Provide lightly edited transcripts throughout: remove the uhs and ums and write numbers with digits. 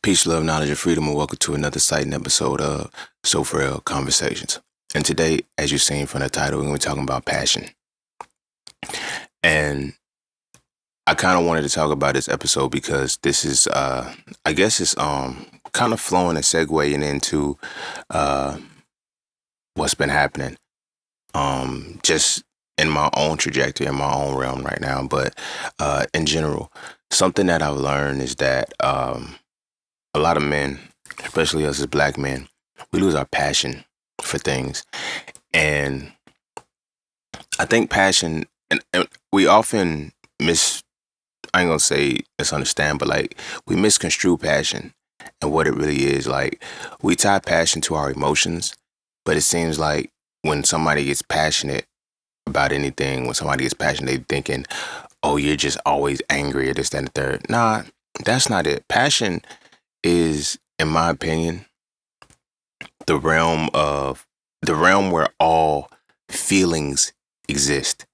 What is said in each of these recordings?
Peace, love, knowledge, and freedom, and welcome to another exciting episode of Frail Conversations. And today, as you've seen from the title, we're going to be talking about passion. And I kind of wanted to talk about this episode because this is, I guess it's kind of flowing and segueing into what's been happening just in my own trajectory, in my own realm right now. But in general, something that I've learned is that a lot of men, especially us as black men, we lose our passion for things. And I think passion, and we often I ain't gonna say misunderstand, but like we misconstrue passion and what it really is. Like we tie passion to our emotions, but it seems like when somebody gets passionate about anything, when somebody gets passionate, they thinking, oh, you're just always angry or this, that, and the third. Nah, that's not it. Passion is, in my opinion, the realm where all feelings exist.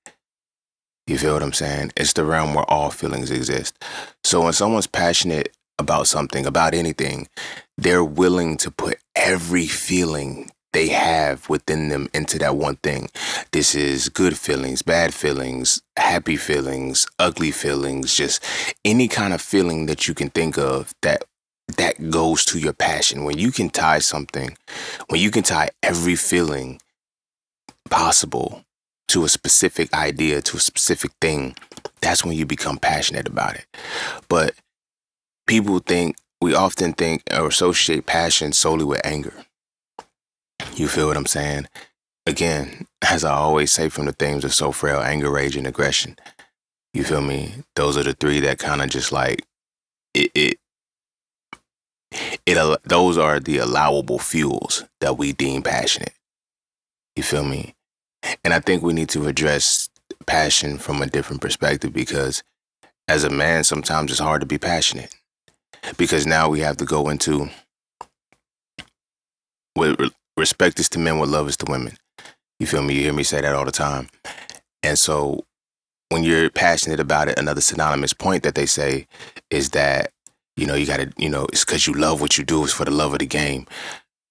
You feel what I'm saying? It's the realm where all feelings exist. So when someone's passionate about something, about anything, they're willing to put every feeling they have within them into that one thing. This is good feelings, bad feelings, happy feelings, ugly feelings, just any kind of feeling that you can think of that goes to your passion. When you can tie something, when you can tie every feeling possible to a specific idea, to a specific thing, that's when you become passionate about it. But we often think or associate passion solely with anger. You feel what I'm saying? Again, as I always say from the themes of So Frail, anger, rage, and aggression. You feel me? Those are the three that kind of just like, it those are the allowable fuels that we deem passionate. You feel me? And I think we need to address passion from a different perspective because as a man, sometimes it's hard to be passionate because now we have to go into what respect is to men, what love is to women. You feel me? You hear me say that all the time. And so when you're passionate about it, another synonymous point that they say is that, you got to, it's because you love what you do, it's for the love of the game.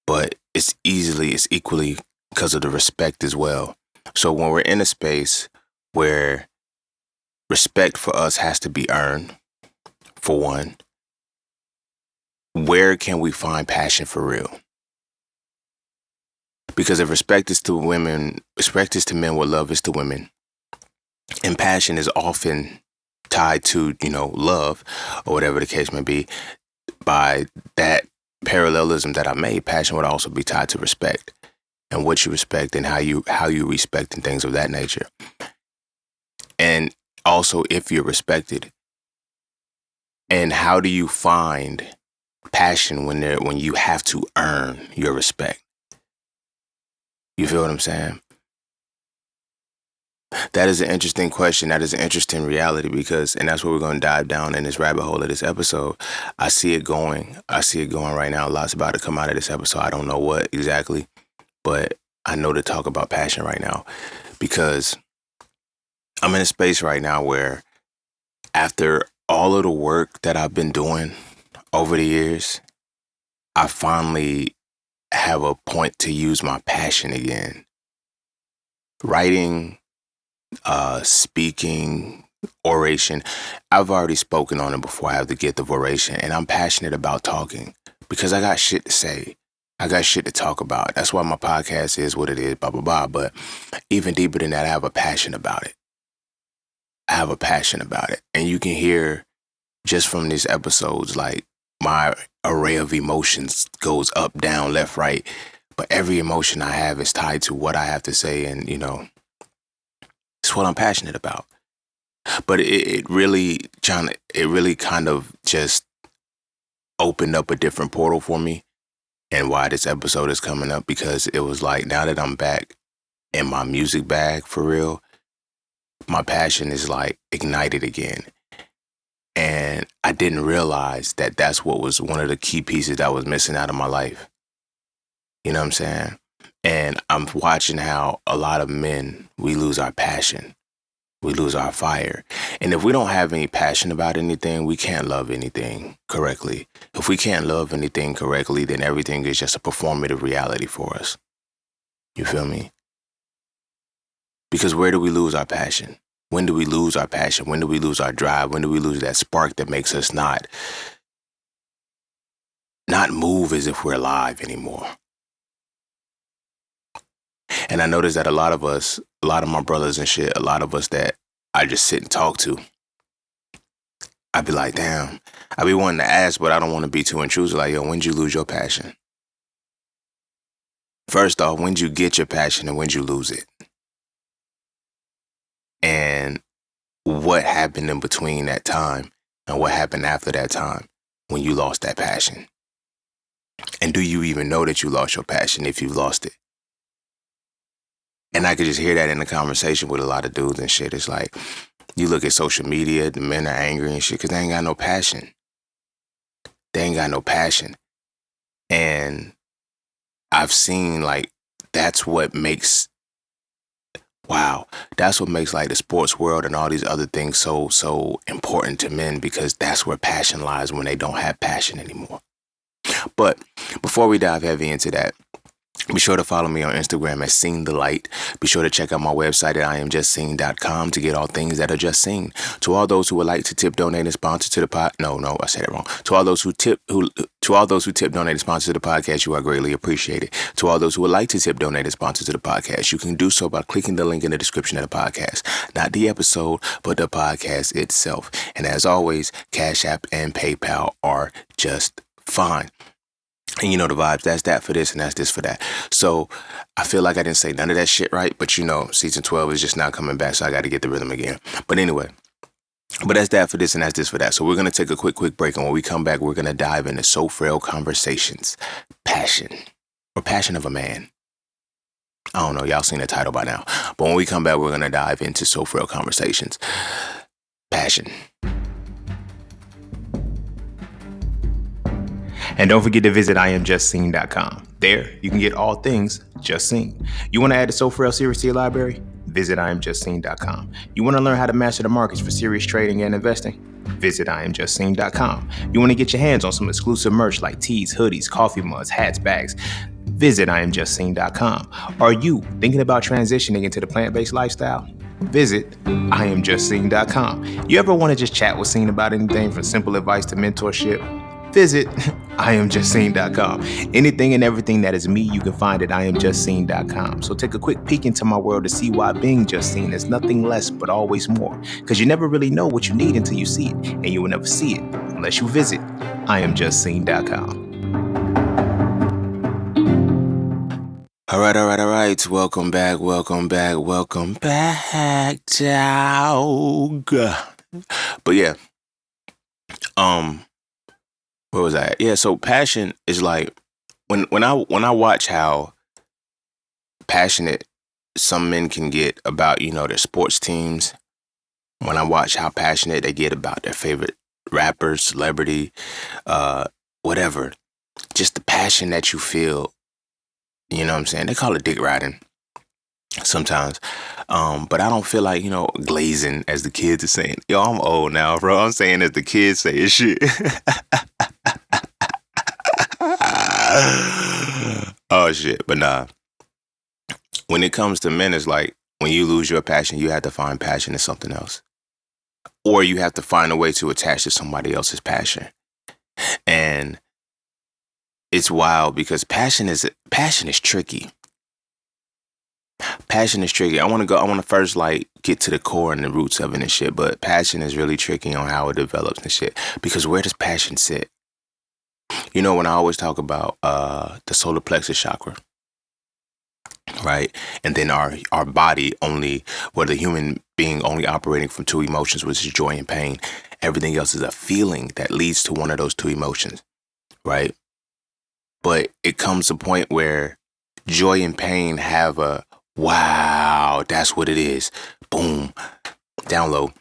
But it's equally because of the respect as well. So when we're in a space where respect for us has to be earned, for one, where can we find passion for real? Because if respect is to women, respect is to men, what love is to women, and passion is often tied to, love or whatever the case may be, by that parallelism that I made, passion would also be tied to respect and what you respect and how you respect and things of that nature. And also if you're respected. And how do you find passion when you have to earn your respect? You feel what I'm saying? That is an interesting question. That is an interesting reality and that's where we're going to dive down in this rabbit hole of this episode. I see it going right now. Lots about to come out of this episode. I don't know what exactly, but I know to talk about passion right now because I'm in a space right now where after all of the work that I've been doing over the years, I finally have a point to use my passion again. Writing, speaking, oration. I've already spoken on it before. I have the gift of oration, and I'm passionate about talking because I got shit to say. I got shit to talk about. That's why my podcast is what it is, blah, blah, blah. But even deeper than that, I have a passion about it. And you can hear just from these episodes, like my array of emotions goes up, down, left, right. But every emotion I have is tied to what I have to say. And, it's what I'm passionate about. But it really kind of just opened up a different portal for me and why this episode is coming up, because it was like, now that I'm back in my music bag for real, my passion is like ignited again. And I didn't realize that that's what was one of the key pieces that was missing out of my life. You know what I'm saying? And I'm watching how a lot of men, we lose our passion We lose our fire. And if we don't have any passion about anything, we can't love anything correctly. If we can't love anything correctly, then everything is just a performative reality for us. You feel me? Because where do we lose our passion? When do we lose our passion? When do we lose our drive? When do we lose that spark that makes us not move as if we're alive anymore? And I noticed that a lot of us, a lot of my brothers and shit, a lot of us that I just sit and talk to, I'd be like, damn, I be wanting to ask, but I don't want to be too intrusive. Like, yo, when'd you lose your passion? First off, when'd you get your passion and when'd you lose it? And what happened in between that time and what happened after that time when you lost that passion? And do you even know that you lost your passion if you lost it? And I could just hear that in the conversation with a lot of dudes and shit. It's like, you look at social media, the men are angry and shit because they ain't got no passion. They ain't got no passion. And I've seen, like, that's what makes like the sports world and all these other things so important to men, because that's where passion lies when they don't have passion anymore. But before we dive heavy into that, be sure to follow me on Instagram at Seen the Light. Be sure to check out my website at IamJustSeen.com to get all things that are just seen. To all those who would like to tip, donate, and sponsor to the pod. No, I said it wrong. To all those who tip, donate, and sponsor to the podcast, you are greatly appreciated. To all those who would like to tip, donate, and sponsor to the podcast, you can do so by clicking the link in the description of the podcast. Not the episode, but the podcast itself. And as always, Cash App and PayPal are just fine. And you know the vibes. That's that for this and that's this for that. So I feel like I didn't say none of that shit right. But you know, season 12 is just not coming back. So I got to get the rhythm again. But anyway, that's that for this and that's this for that. So we're going to take a quick break. And when we come back, we're going to dive into So Frail Conversations. Passion, or Passion of a Man. I don't know. Y'all seen the title by now. But when we come back, we're going to dive into So Frail Conversations. Passion. And don't forget to visit IamJustSeen.com. There, you can get all things Just Seen. You want to add the So Frail series to your library? Visit IamJustSeen.com. You want to learn how to master the markets for serious trading and investing? Visit IamJustSeen.com. You want to get your hands on some exclusive merch like tees, hoodies, coffee mugs, hats, bags? Visit IamJustSeen.com. Are you thinking about transitioning into the plant-based lifestyle? Visit IamJustSeen.com. You ever want to just chat with Seen about anything from simple advice to mentorship? Visit IamJustSeen.com. Anything and everything that is me, you can find at IamJustSeen.com. So take a quick peek into my world to see why being just seen is nothing less but always more. Because you never really know what you need until you see it. And you will never see it unless you visit IamJustSeen.com. All right. Welcome back, dog. But yeah, where was I at? Yeah, so passion is like when I watch how passionate some men can get about, you know, their sports teams, when I watch how passionate they get about their favorite rapper, celebrity, whatever, just the passion that you feel, you know what I'm saying? They call it dick riding sometimes. But I don't feel like, you know, glazing, as the kids are saying. Yo, I'm old now, bro. I'm saying as the kids say shit. Oh shit. But nah, when it comes to men, it's like when you lose your passion, you have to find passion in something else, or you have to find a way to attach to somebody else's passion. And it's wild because passion is tricky. Passion is tricky. I want to first like get to the core and the roots of it and shit, but passion is really tricky on how it develops and shit, because where does passion sit? You know, when I always talk about the solar plexus chakra, right? And then our body only, where the human being only operating from two emotions, which is joy and pain. Everything else is a feeling that leads to one of those two emotions, right? But it comes to a point where joy and pain have a, wow, that's what it is. Boom, down low.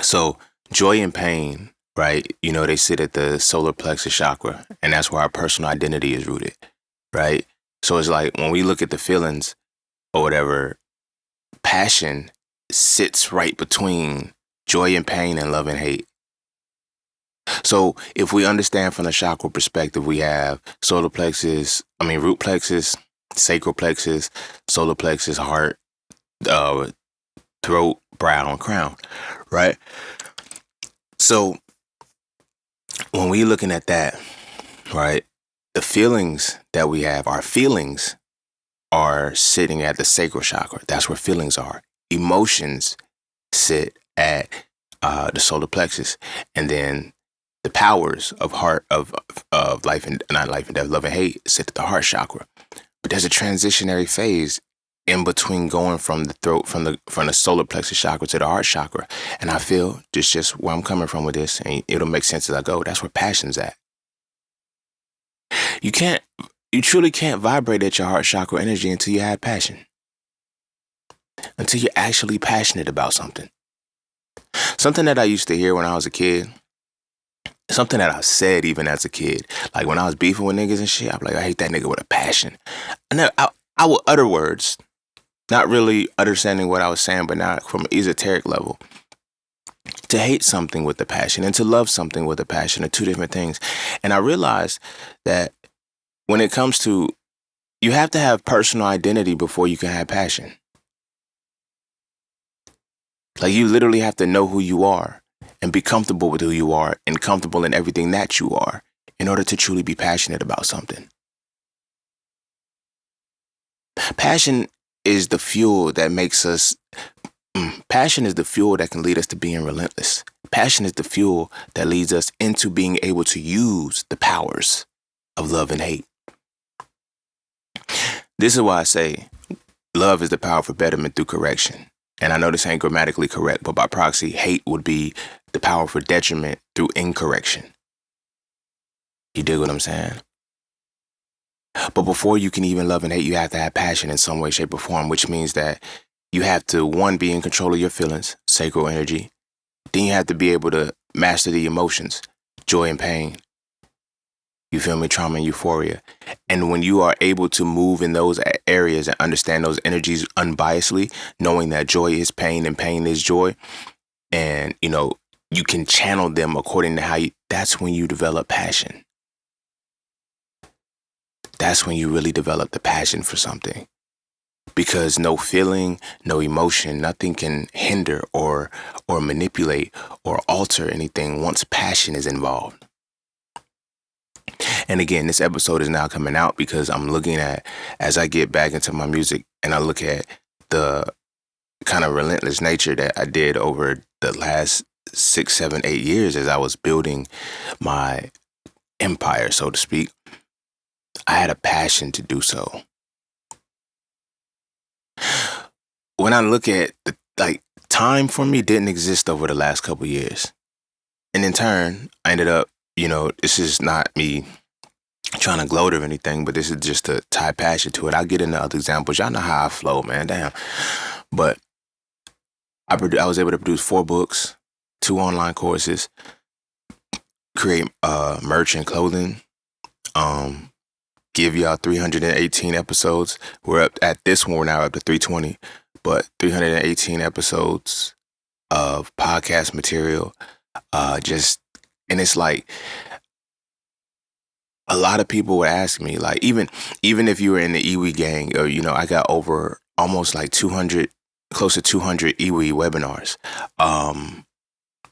So joy and pain, right? You know, they sit at the solar plexus chakra, and that's where our personal identity is rooted, right? So it's like when we look at the feelings or whatever, passion sits right between joy and pain and love and hate. So if we understand from the chakra perspective, we have root plexus, sacral plexus, solar plexus, heart, uh, throat, brow, and crown, right? So when we looking at that, right, the feelings that we have, our feelings are sitting at the sacral chakra. That's where feelings are. Emotions sit at the solar plexus, and then the powers of heart of life and not life and death, love and hate sit at the heart chakra. But there's a transitionary phase in between going from the throat, from the solar plexus chakra to the heart chakra. And I feel just where I'm coming from with this, and it'll make sense as I go. That's where passion's at. You truly can't vibrate at your heart chakra energy until you have passion. Until you're actually passionate about something. Something that I used to hear when I was a kid. Something that I said even as a kid. Like when I was beefing with niggas and shit, I'm like, I hate that nigga with a passion. I would utter words, not really understanding what I was saying, but not from an esoteric level. To hate something with a passion and to love something with a passion are two different things. And I realized that when it comes to, you have to have personal identity before you can have passion. Like you literally have to know who you are and be comfortable with who you are and comfortable in everything that you are in order to truly be passionate about something. Passion is the fuel that makes us, passion is the fuel that can lead us to being relentless. Passion is the fuel that leads us into being able to use the powers of love and hate. This is why I say love is the power for betterment through correction. And I know this ain't grammatically correct, but by proxy, hate would be the power for detriment through incorrection. You dig what I'm saying? But before you can even love and hate, you have to have passion in some way, shape, or form, which means that you have to, one, be in control of your feelings, sacral energy. Then you have to be able to master the emotions, joy and pain. You feel me? Trauma and euphoria. And when you are able to move in those areas and understand those energies unbiasedly, knowing that joy is pain and pain is joy, and, you can channel them according to that's when you develop passion. That's when you really develop the passion for something. Because no feeling, no emotion, nothing can hinder or manipulate or alter anything once passion is involved. And again, this episode is now coming out because I'm looking at, as I get back into my music and I look at the kind of relentless nature that I did over the last 6, 7, 8 years as I was building my empire, so to speak, I had a passion to do so. When I look at time for me didn't exist over the last couple years. And in turn, I ended up, this is not me trying to gloat or anything, but this is just to tie passion to it. I'll get into other examples. Y'all know how I flow, man. Damn. But I was able to produce 4 books, 2 online courses, create merch and clothing, give y'all 318 episodes. We're up at this one, we're now up to 320, but 318 episodes of podcast material. And it's like, a lot of people would ask me, like, even if you were in the Iwi gang, or, I got over almost like 200, close to 200 Iwi webinars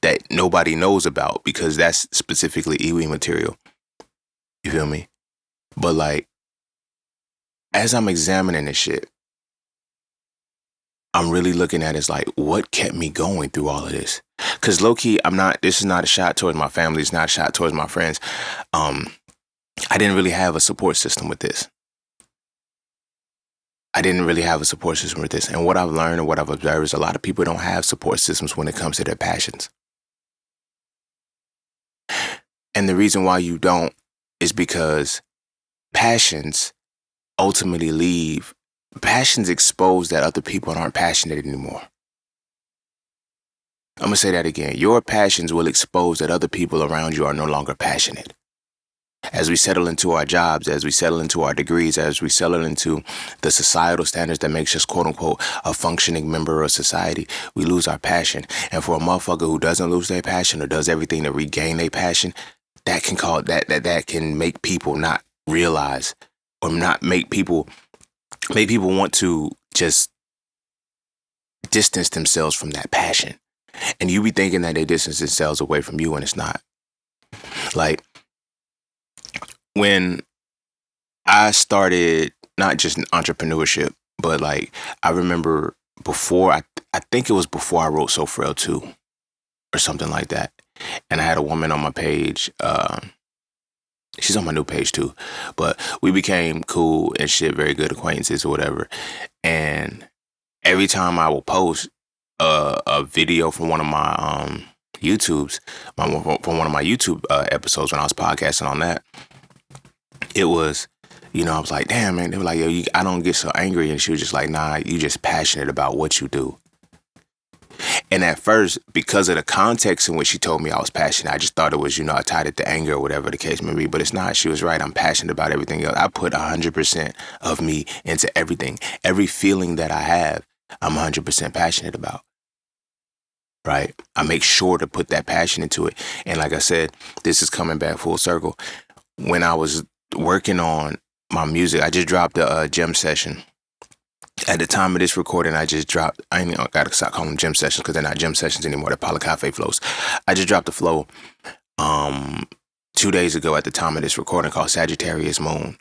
that nobody knows about because that's specifically Iwi material. You feel me? But like, as I'm examining this shit, I'm really looking at it as like, what kept me going through all of this? Because low-key, this is not a shot towards my family. It's not a shot towards my friends. I didn't really have a support system with this. And what I've learned and what I've observed is a lot of people don't have support systems when it comes to their passions. And the reason why you don't is because passions ultimately passions expose that other people aren't passionate anymore. I'm going to say that again. Your passions will expose that other people around you are no longer passionate. As we settle into our jobs, as we settle into our degrees, as we settle into the societal standards that makes us, quote unquote, a functioning member of society, we lose our passion. And for a motherfucker who doesn't lose their passion or does everything to regain their passion, that can call that can make people not realize or not make people want to just distance themselves from that passion. And you be thinking that they distance themselves away from you, and it's not. Like, when I started not just entrepreneurship, but like I remember before I think it was before I wrote So Frail 2 or something like that. And I had a woman on my page. She's on my new page too, but we became cool and shit, very good acquaintances or whatever. And every time I will post a video from one of my from one of my YouTube episodes when I was podcasting on that, it was, I was like, damn, man. They were like, yo, I don't get so angry. And she was just like, nah, you just passionate about what you do. And at first, because of the context in which she told me I was passionate, I just thought it was, I tied it to anger or whatever the case may be. But it's not. She was right. I'm passionate about everything else. I put 100% of me into everything. Every feeling that I have, I'm 100% passionate about. Right? I make sure to put that passion into it. And like I said, this is coming back full circle. When I was working on my music, I just dropped a jam session. At the time of this recording, I gotta stop calling them jam sessions because they're not jam sessions anymore. They're Polycafe flows. I just dropped a flow 2 days ago at the time of this recording called Sagittarius Moon.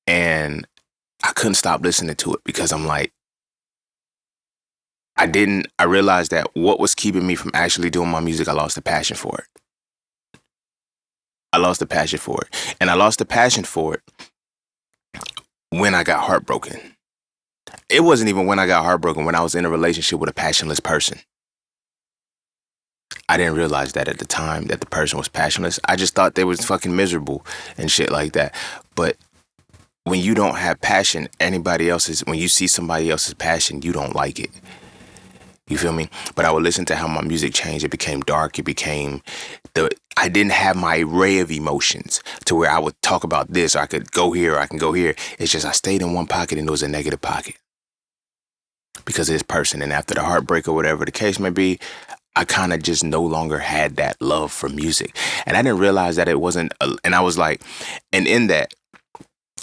And I couldn't stop listening to it because I'm like, I realized that what was keeping me from actually doing my music, I lost the passion for it. I lost the passion for it. And I lost the passion for it when I got heartbroken. It wasn't even when I got heartbroken, when I was in a relationship with a passionless person. I didn't realize that at the time that the person was passionless. I just thought they was fucking miserable and shit like that. But when you don't have passion, when you see somebody else's passion, you don't like it. You feel me? But I would listen to how my music changed. It became dark. I didn't have my array of emotions to where I would talk about this, or I could go here, or I can go here. It's just I stayed in one pocket and it was a negative pocket because of this person. And after the heartbreak or whatever the case may be, I kind of just no longer had that love for music. And I didn't realize that it wasn't, and I was like, and in that,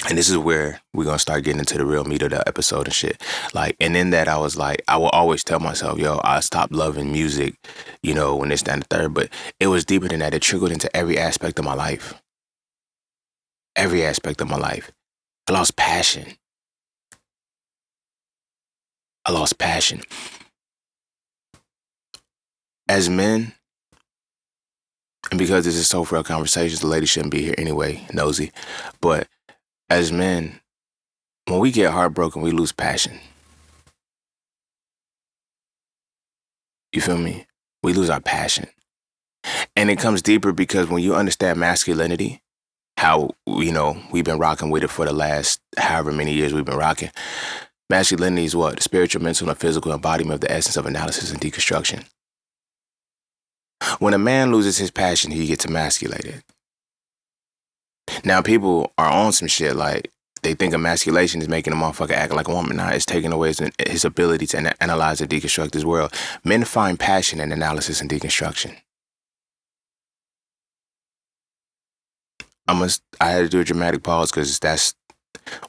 and this is where we're going to start getting into the real meat of the episode and shit. Like, and in that, I was like, I will always tell myself, yo, I stopped loving music, when this, that, and the third. But it was deeper than that. It trickled into every aspect of my life. Every aspect of my life. I lost passion. As men, and because this is So Frail Conversations, the lady shouldn't be here anyway, nosy. But as men, when we get heartbroken, we lose passion. You feel me? We lose our passion. And it comes deeper because when you understand masculinity, how, we've been rocking with it for the last however many years we've been rocking. Masculinity is what? The spiritual, mental, and physical embodiment of the essence of analysis and deconstruction. When a man loses his passion, he gets emasculated. Now, people are on some shit like they think emasculation is making a motherfucker act like a woman. Nah, it's taking away his ability to analyze and deconstruct his world. Men find passion in analysis and deconstruction. I had to do a dramatic pause because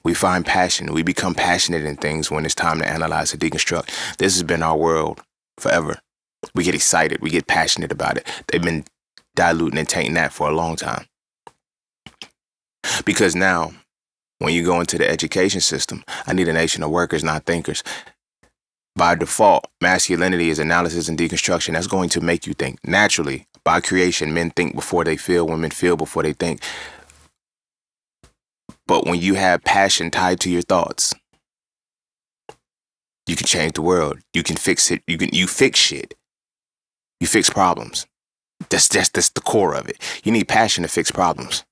we find passion. We become passionate in things when it's time to analyze and deconstruct. This has been our world forever. We get excited. We get passionate about it. They've been diluting and tainting that for a long time. Because now, when you go into the education system, I need a nation of workers, not thinkers. By default, masculinity is analysis and deconstruction. That's going to make you think. Naturally, by creation, men think before they feel, women feel before they think. But when you have passion tied to your thoughts, you can change the world. You can fix it. You fix shit. You fix problems. That's the core of it. You need passion to fix problems.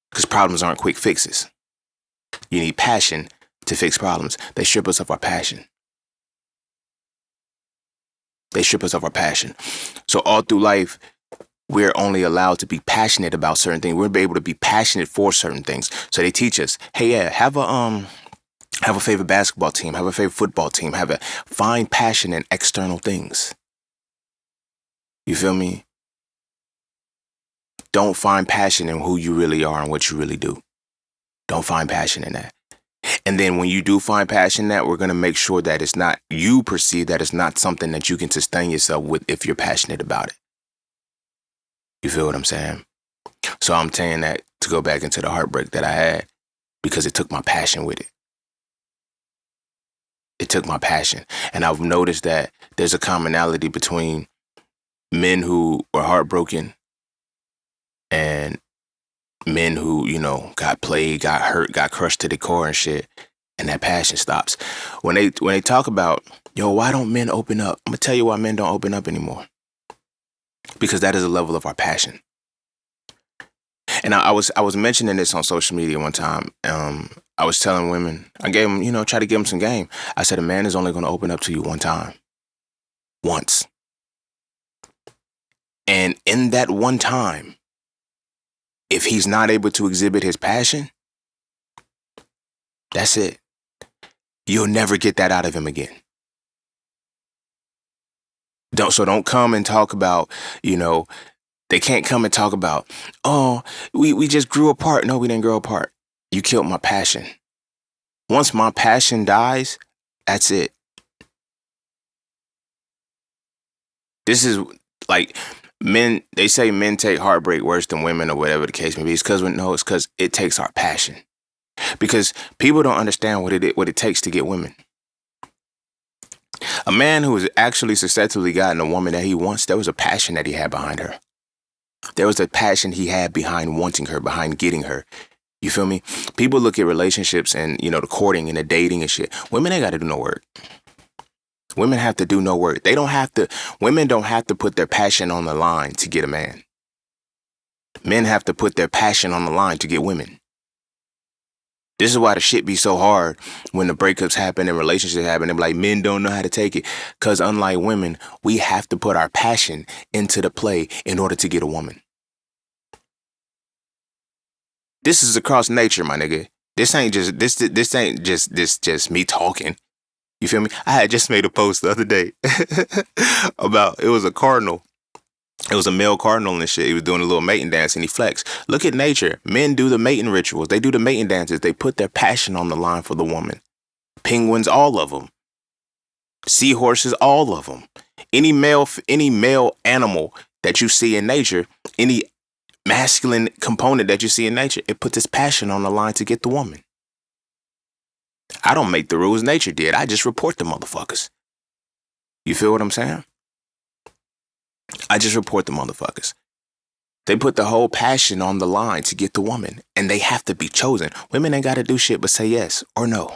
Because problems aren't quick fixes. You need passion to fix problems. They strip us of our passion. So all through life, we're only allowed to be passionate about certain things. We're able to be passionate for certain things. So they teach us, hey, yeah, have a favorite basketball team, have a favorite football team, find passion in external things. You feel me? Don't find passion in who you really are and what you really do. Don't find passion in that. And then when you do find passion in that, we're going to make sure that it's not, you perceive that it's not something that you can sustain yourself with if you're passionate about it. You feel what I'm saying? So I'm saying that to go back into the heartbreak that I had, because it took my passion with it. It took my passion. And I've noticed that there's a commonality between men who were heartbroken and men who, got played, got hurt, got crushed to the core and shit. And that passion stops. When they talk about, yo, why don't men open up? I'm gonna tell you why men don't open up anymore. Because that is a level of our passion. And I was mentioning this on social media one time. I was telling women, I gave them, try to give them some game. I said, a man is only going to open up to you one time. Once. And in that one time, if he's not able to exhibit his passion, that's it. You'll never get that out of him again. Don't come and talk about, they can't come and talk about, oh, we just grew apart. No, we didn't grow apart. You killed my passion. Once my passion dies, that's it. This is like men, they say men take heartbreak worse than women or whatever the case may be. It's because it takes our passion. Because people don't understand what it takes to get women. A man who has actually successfully gotten a woman that he wants, there was a passion that he had behind her. There was a passion he had behind wanting her, behind getting her. You feel me? People look at relationships and, the courting and the dating and shit. Women ain't got to do no work. Women have to do no work. Women don't have to put their passion on the line to get a man. Men have to put their passion on the line to get women. This is why the shit be so hard when the breakups happen and relationships happen. They're like, men don't know how to take it. Because unlike women, we have to put our passion into the play in order to get a woman. This is across nature, my nigga. This ain't just me talking. You feel me? I had just made a post the other day about, it was a cardinal. It was a male cardinal and shit. He was doing a little mating dance and he flexed. Look at nature. Men do the mating rituals. They do the mating dances. They put their passion on the line for the woman. Penguins, all of them. Seahorses, all of them. Any male animal that you see in nature, any masculine component that you see in nature, it puts its passion on the line to get the woman. I don't make the rules. Nature did. I just report the motherfuckers. You feel what I'm saying? I just report the motherfuckers. They put the whole passion on the line to get the woman, and they have to be chosen. Women ain't got to do shit but say yes or no.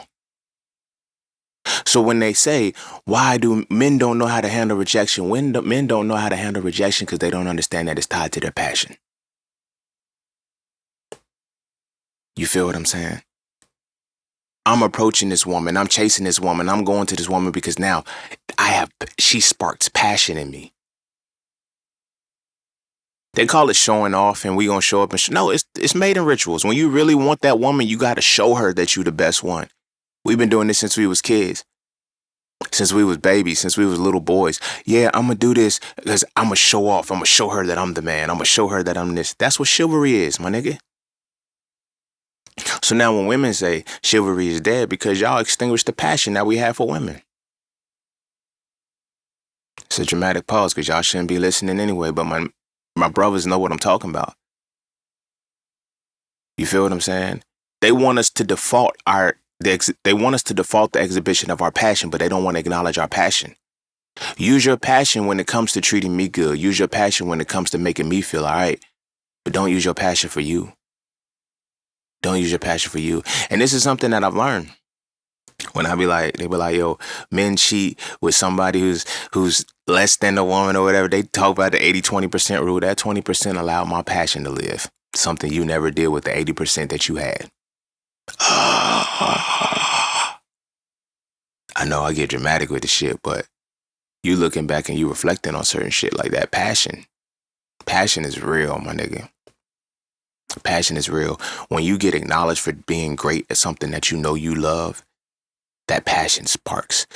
So when they say, why do men don't know how to handle rejection? Men don't know how to handle rejection because they don't understand that it's tied to their passion. You feel what I'm saying? I'm approaching this woman. I'm chasing this woman. I'm going to this woman because now she sparks passion in me. They call it showing off and we gonna show up and no, it's mating rituals. When you really want that woman, you got to show her that you the best one. We've been doing this since we was kids. Since we was babies, since we was little boys. Yeah, I'm going to do this because I'm going to show off. I'm going to show her that I'm the man. I'm going to show her that I'm this. That's what chivalry is, my nigga. So now when women say chivalry is dead because y'all extinguished the passion that we have for women. It's a dramatic pause because y'all shouldn't be listening anyway, but my brothers know what I'm talking about. You feel what I'm saying? They want us to default the exhibition of our passion, but they don't want to acknowledge our passion. Use your passion when it comes to treating me good. Use your passion when it comes to making me feel all right. But don't use your passion for you. Don't use your passion for you. And this is something that I've learned. When they be like, yo, men cheat with somebody who's less than a woman or whatever. They talk about the 80-20% rule. That 20% allowed my passion to live. Something you never did with the 80% that you had. I know I get dramatic with the shit, but you looking back and you reflecting on certain shit like that passion. Passion is real, my nigga. Passion is real. When you get acknowledged for being great at something that you know you love, that passion sparks.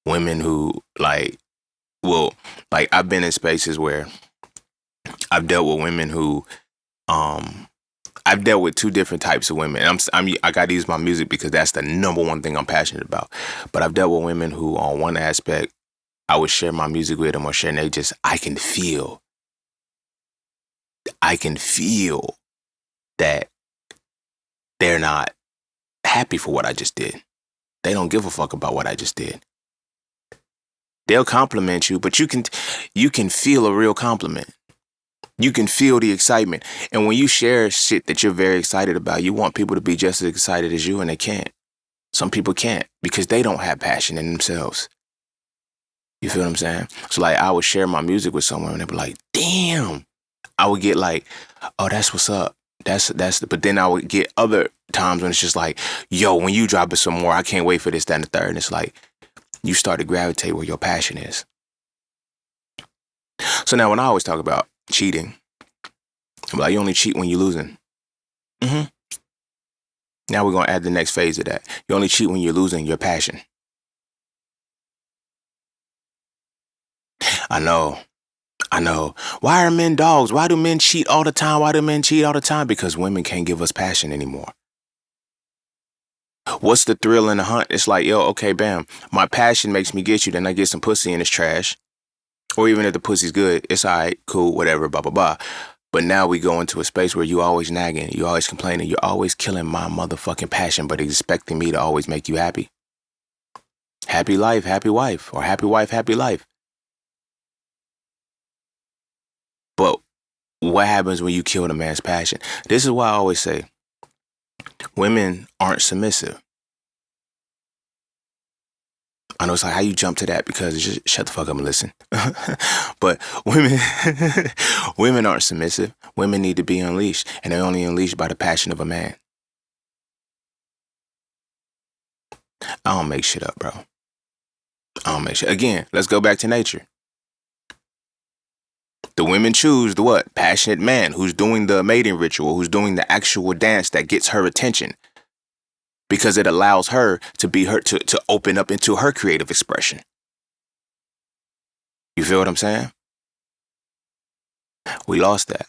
Women who I've been in spaces where I've dealt with women who, I've dealt with two different types of women. And I got to use my music because that's the number one thing I'm passionate about. But I've dealt with women who, on one aspect, I would share my music with them or share, and I can feel that they're not happy for what I just did. They don't give a fuck about what I just did. They'll compliment you, but you can feel a real compliment. You can feel the excitement. And when you share shit that you're very excited about, you want people to be just as excited as you, and they can't. Some people can't because they don't have passion in themselves. You feel what I'm saying? So like, I would share my music with someone and they'd be like, damn. I would get like, oh, that's what's up. But then I would get other times when it's just like, yo, when you drop it some more, I can't wait for this, that, and the third. And it's like, you start to gravitate where your passion is. So now when I always talk about cheating, I'm like, you only cheat when you're losing. Now we're going to add the next phase of that. You only cheat when you're losing your passion. I know. Why are men dogs? Why do men cheat all the time? Because women can't give us passion anymore. What's the thrill in the hunt? It's like, yo, okay, bam. My passion makes me get you. Then I get some pussy and it's trash. Or even if the pussy's good, it's all right, cool, whatever, blah, blah, blah. But now we go into a space where you always nagging, you always complaining, you're always killing my motherfucking passion, but expecting me to always make you happy. Happy life, happy wife. Or happy wife, happy life. But what happens when you kill a man's passion? This is why I always say, women aren't submissive. I know it's like, how you jump to that? Because just shut the fuck up and listen. But women aren't submissive. Women need to be unleashed, and they're only unleashed by the passion of a man. I don't make shit up, bro. Again, let's go back to nature. The women choose the what? Passionate man who's doing the mating ritual, who's doing the actual dance that gets her attention. Because it allows her to be to open up into her creative expression. You feel what I'm saying? We lost that.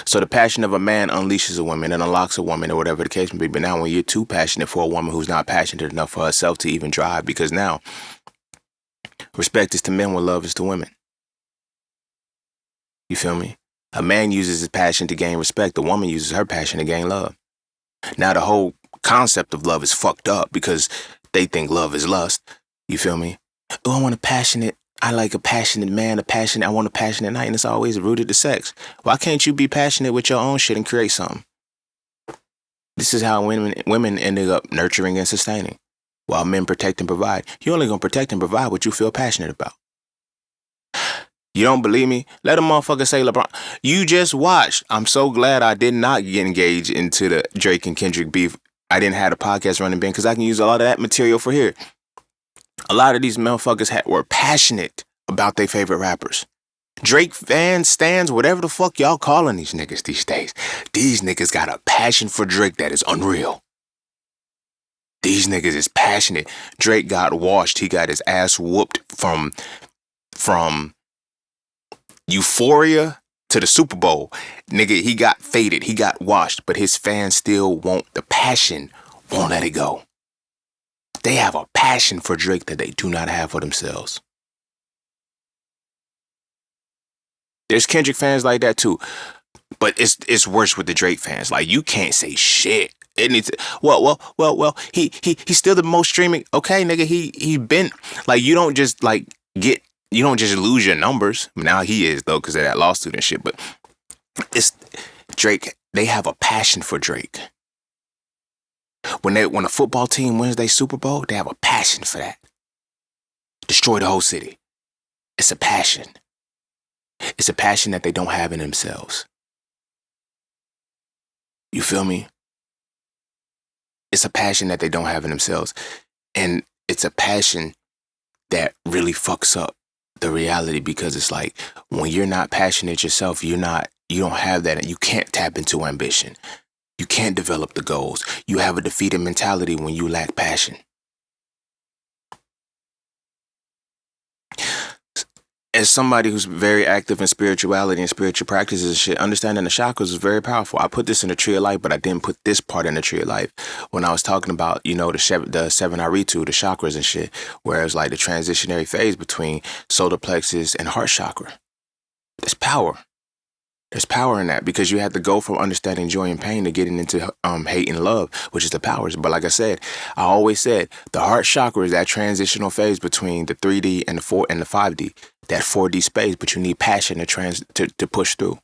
So the passion of a man unleashes a woman and unlocks a woman, or whatever the case may be. But now when you're too passionate for a woman who's not passionate enough for herself to even drive, because now respect is to men what love is to women. You feel me? A man uses his passion to gain respect. The woman uses her passion to gain love. Now the whole concept of love is fucked up because they think love is lust. You feel me? Oh, I like a passionate man, I want a passionate night, and it's always rooted to sex. Why can't you be passionate with your own shit and create something? This is how women ended up nurturing and sustaining, while men protect and provide. You're only going to protect and provide what you feel passionate about. You don't believe me? Let a motherfucker say LeBron. You just watched. I'm so glad I did not get engaged into the Drake and Kendrick beef. I didn't have a podcast running, Ben, because I can use a lot of that material for here. A lot of these motherfuckers were passionate about their favorite rappers. Drake fans, stans, whatever the fuck y'all calling these niggas these days. These niggas got a passion for Drake that is unreal. These niggas is passionate. Drake got washed. He got his ass whooped from Euphoria to the Super Bowl. Nigga, he got faded. He got washed. But his fans still the passion won't let it go. They have a passion for Drake that they do not have for themselves. There's Kendrick fans like that too. But it's worse with the Drake fans. Like, you can't say shit. It needs he's still the most streaming. Okay, nigga, he been like, you don't just lose your numbers. Now he is, though, because of that lawsuit and shit. But it's Drake. They have a passion for Drake. When a football team wins their Super Bowl, they have a passion for that. Destroy the whole city. It's a passion. It's a passion that they don't have in themselves. You feel me? It's a passion that they don't have in themselves. And it's a passion that really fucks up the reality, because it's like when you're not passionate yourself, you don't have that, and you can't tap into ambition. You can't develop the goals. You have a defeated mentality when you lack passion. As somebody who's very active in spirituality and spiritual practices and shit, understanding the chakras is very powerful. I put this in the tree of life, but I didn't put this part in the tree of life when I was talking about, the seven Aritu, the chakras and shit, where it's like the transitionary phase between solar plexus and heart chakra. There's power. There's power in that, because you have to go from understanding joy and pain to getting into hate and love, which is the powers. But like I said, I always said the heart chakra is that transitional phase between the 3D and the 4 and the 5D, that 4D space. But you need passion to push through.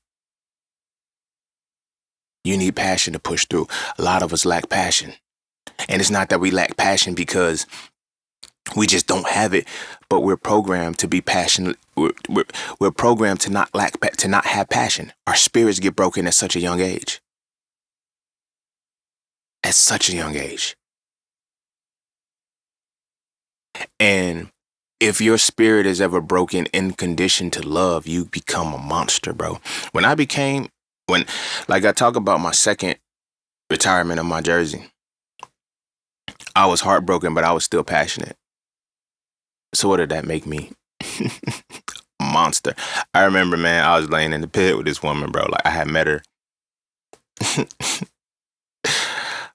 You need passion to push through. A lot of us lack passion, and it's not that we lack passion because we just don't have it, but we're programmed to be passionate. We're programmed to not have passion. Our spirits get broken at such a young age. At such a young age. And if your spirit is ever broken in condition to love, you become a monster, bro. When I talk about my second retirement of my jersey, I was heartbroken, but I was still passionate. So what did that make me? Monster. I remember, man, I was laying in the pit with this woman, bro. Like, I had met her.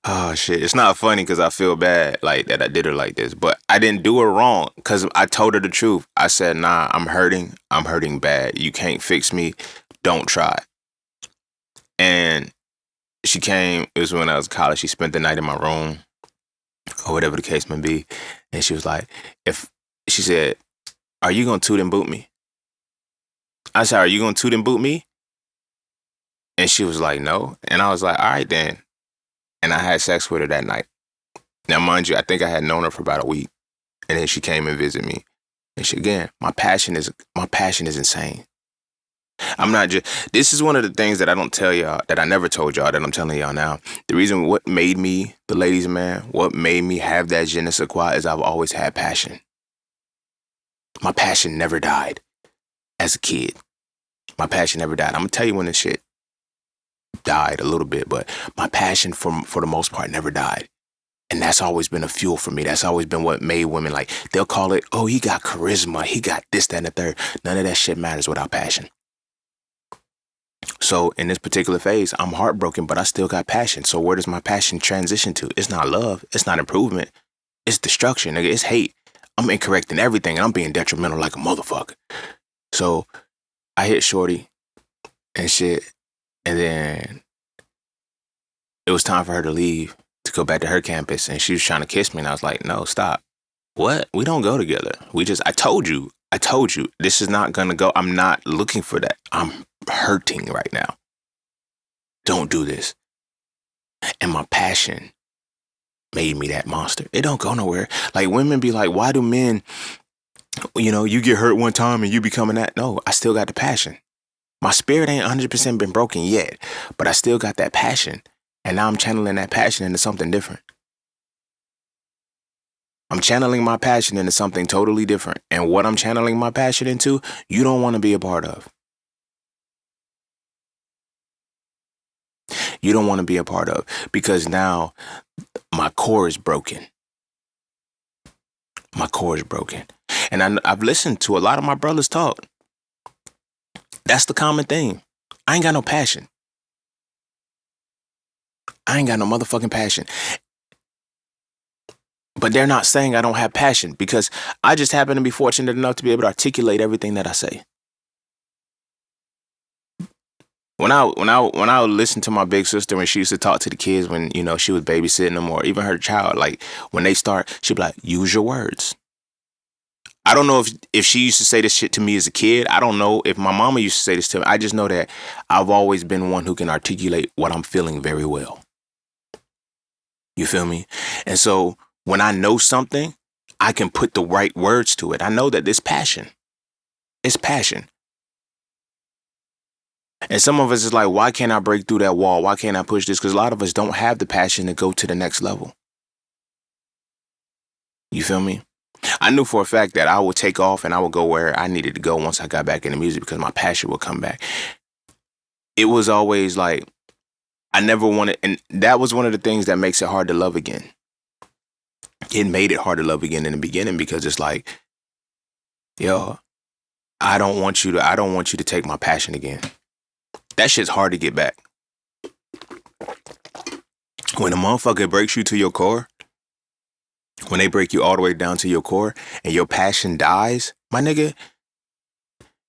Oh shit, it's not funny because I feel bad like that I did her like this, but I didn't do her wrong, because I told her the truth. I said, nah, I'm hurting bad. You can't fix me. Don't try. And she came. It was when I was in college. She spent the night in my room, or whatever the case may be, and she was like, she said, are you gonna toot and boot me? I said, are you gonna toot and boot me? And she was like, no. And I was like, all right then. And I had sex with her that night. Now, mind you, I think I had known her for about a week. And then she came and visited me. And my passion is insane. I'm not just, this is one of the things that I don't tell y'all, that I never told y'all, that I'm telling y'all now. The reason what made me the ladies' man, what made me have that je ne sais quoi, is I've always had passion. My passion never died as a kid. My passion never died. I'm going to tell you when this shit died a little bit, but my passion for the most part never died. And that's always been a fuel for me. That's always been what made women, like, they'll call it, oh, he got charisma, he got this, that, and the third. None of that shit matters without passion. So in this particular phase, I'm heartbroken, but I still got passion. So where does my passion transition to? It's not love. It's not improvement. It's destruction, nigga. It's hate. I'm incorrect in everything, and I'm being detrimental like a motherfucker. So I hit shorty and shit, and then it was time for her to leave to go back to her campus, and she was trying to kiss me, and I was like, no, stop. What? We don't go together. I told you, this is not gonna go. I'm not looking for that. I'm hurting right now. Don't do this. And my passion made me that monster. It don't go nowhere. Like, women be like, why do men, you get hurt one time and you becoming that? No, I still got the passion. My spirit ain't 100% been broken yet, but I still got that passion. And now I'm channeling that passion into something different. I'm channeling my passion into something totally different. And what I'm channeling my passion into, you don't want to be a part of. You don't want to be a part of, because now my core is broken. My core is broken. And I've listened to a lot of my brothers talk. That's the common thing. I ain't got no passion. I ain't got no motherfucking passion. But they're not saying I don't have passion, because I just happen to be fortunate enough to be able to articulate everything that I say. When I would listen to my big sister when she used to talk to the kids when, she was babysitting them, or even her child, like, when they start, she'd be like, use your words. I don't know if she used to say this shit to me as a kid. I don't know if my mama used to say this to me. I just know that I've always been one who can articulate what I'm feeling very well. You feel me? And so when I know something, I can put the right words to it. I know that it's passion. It's passion. And some of us is like, why can't I break through that wall? Why can't I push this? Because a lot of us don't have the passion to go to the next level. You feel me? I knew for a fact that I would take off and I would go where I needed to go once I got back into music because my passion would come back. It was always like I never wanted, and that was one of the things that makes it hard to love again. It made it hard to love again in the beginning because it's like, yo, I don't want you to take my passion again. That shit's hard to get back. When a motherfucker breaks you to your core, when they break you all the way down to your core and your passion dies, my nigga,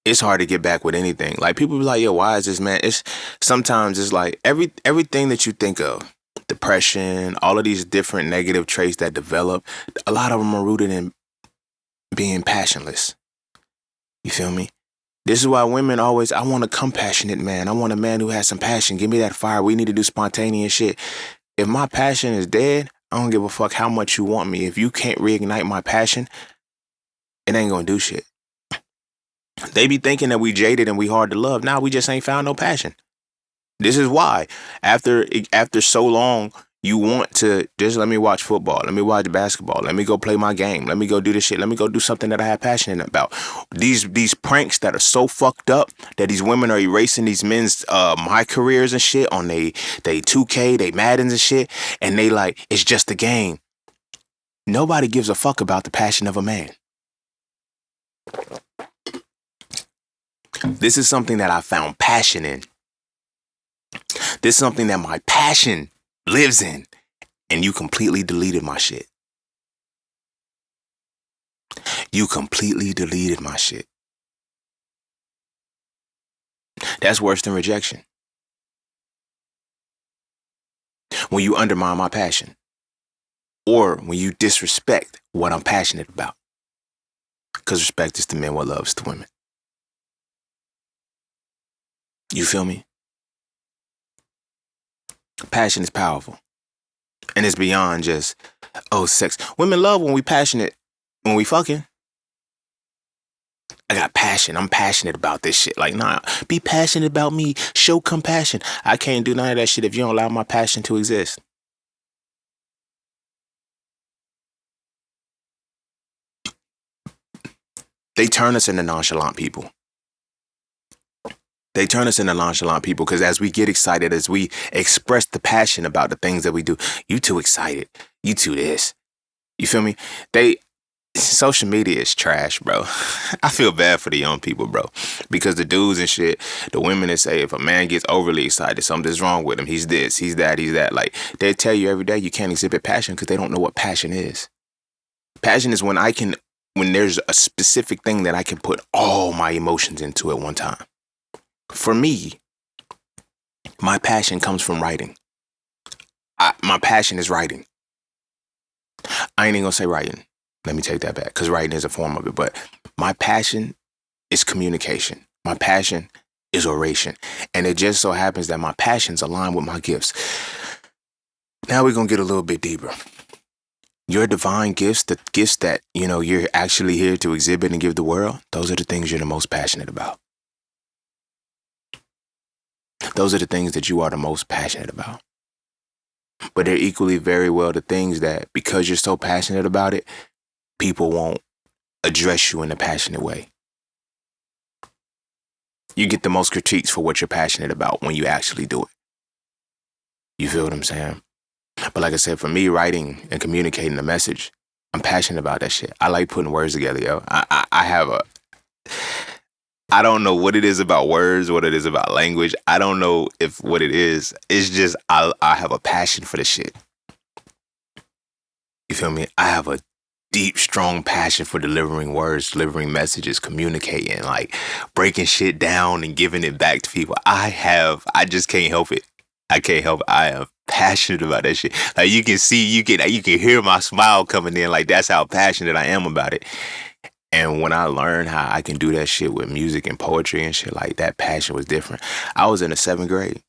it's hard to get back with anything. Like people be like, yo, why is this, man? It's sometimes it's like everything that you think of, depression, all of these different negative traits that develop, a lot of them are rooted in being passionless. You feel me? This is why women always, I want a compassionate man. I want a man who has some passion. Give me that fire. We need to do spontaneous shit. If my passion is dead, I don't give a fuck how much you want me. If you can't reignite my passion, it ain't gonna do shit. They be thinking that we jaded and we hard to love. Nah, we just ain't found no passion. This is why. After so long, you want to just let me watch football. Let me watch basketball. Let me go play my game. Let me go do this shit. Let me go do something that I have passion about. These pranks that are so fucked up that these women are erasing these men's my careers and shit on they 2K, they Maddens and shit. And they like, it's just a game. Nobody gives a fuck about the passion of a man. This is something that I found passion in. This is something that my passion lives in. And you completely deleted my shit. You completely deleted my shit. That's worse than rejection. When you undermine my passion. Or when you disrespect what I'm passionate about. Because respect is to men what love is to women. You feel me? Passion is powerful. And it's beyond just, oh, sex. Women love when we passionate, when we fucking. I got passion. I'm passionate about this shit. Like, nah, be passionate about me. Show compassion. I can't do none of that shit if you don't allow my passion to exist. They turn us into nonchalant people. They turn us into nonchalant people because as we get excited, as we express the passion about the things that we do, you too excited. You too this. You feel me? Social media is trash, bro. I feel bad for the young people, bro. Because the dudes and shit, the women that say if a man gets overly excited, something's wrong with him. He's this, he's that, he's that. Like, they tell you every day you can't exhibit passion because they don't know what passion is. Passion is when there's a specific thing that I can put all my emotions into at one time. For me, my passion comes from writing. My passion is writing. I ain't even gonna say writing. Let me take that back, because writing is a form of it. But my passion is communication. My passion is oration. And it just so happens that my passions align with my gifts. Now we're gonna get a little bit deeper. Your divine gifts, the gifts that, you're actually here to exhibit and give the world, those are the things you're the most passionate about. Those are the things that you are the most passionate about. But they're equally very well the things that, because you're so passionate about it, people won't address you in a passionate way. You get the most critiques for what you're passionate about when you actually do it. You feel what I'm saying? But like I said, for me, writing and communicating the message, I'm passionate about that shit. I like putting words together, yo. I don't know what it is about words, what it is about language. I don't know if what it is. It's just I have a passion for the shit. You feel me? I have a deep, strong passion for delivering words, delivering messages, communicating, like breaking shit down and giving it back to people. I just can't help it. I can't help it. I am passionate about that shit. Like you can see, you can hear my smile coming in. Like that's how passionate I am about it. And when I learned how I can do that shit with music and poetry and shit, like that passion was different. I was in the 7th grade.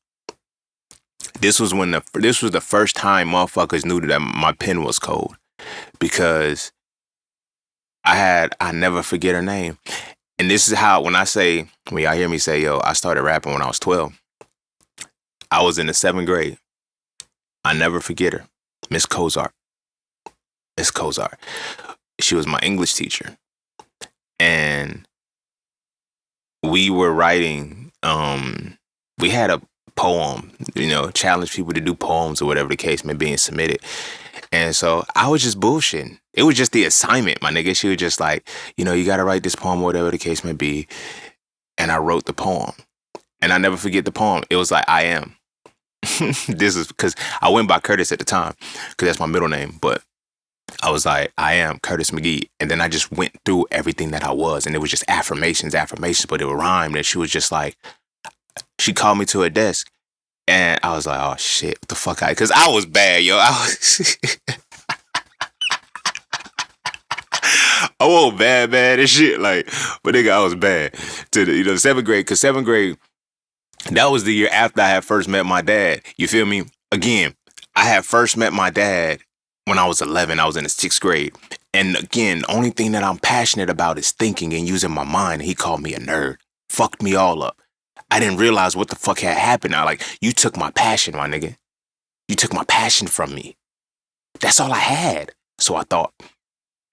This was the first time motherfuckers knew that my pen was cold, because I never forget her name. And this is how, when y'all hear me say, yo, I started rapping when I was 12. I was in the 7th grade. I never forget her. Miss Cozart. she was my English teacher, and we were writing. We had a poem, challenge people to do poems or whatever the case may be and submit it. And so I was just bullshitting. It was just the assignment, my nigga. She was just like, you got to write this poem, whatever the case may be. And I wrote the poem. And I never forget the poem. It was like, I am. This is because I went by Curtis at the time, because that's my middle name. But I was like, I am Curtis McGee. And then I just went through everything that I was. And it was just affirmations, but it would rhyme. And she was just like, she called me to her desk. And I was like, oh shit, what the fuck? Because I was bad, yo. I was bad and shit. Like, but nigga, I was bad to the seventh grade. Because seventh grade, that was the year after I had first met my dad. You feel me? Again, I had first met my dad when I was 11. I was in the sixth grade. And again, the only thing that I'm passionate about is thinking and using my mind. And he called me a nerd. Fucked me all up. I didn't realize what the fuck had happened. You took my passion, my nigga. You took my passion from me. That's all I had. So I thought.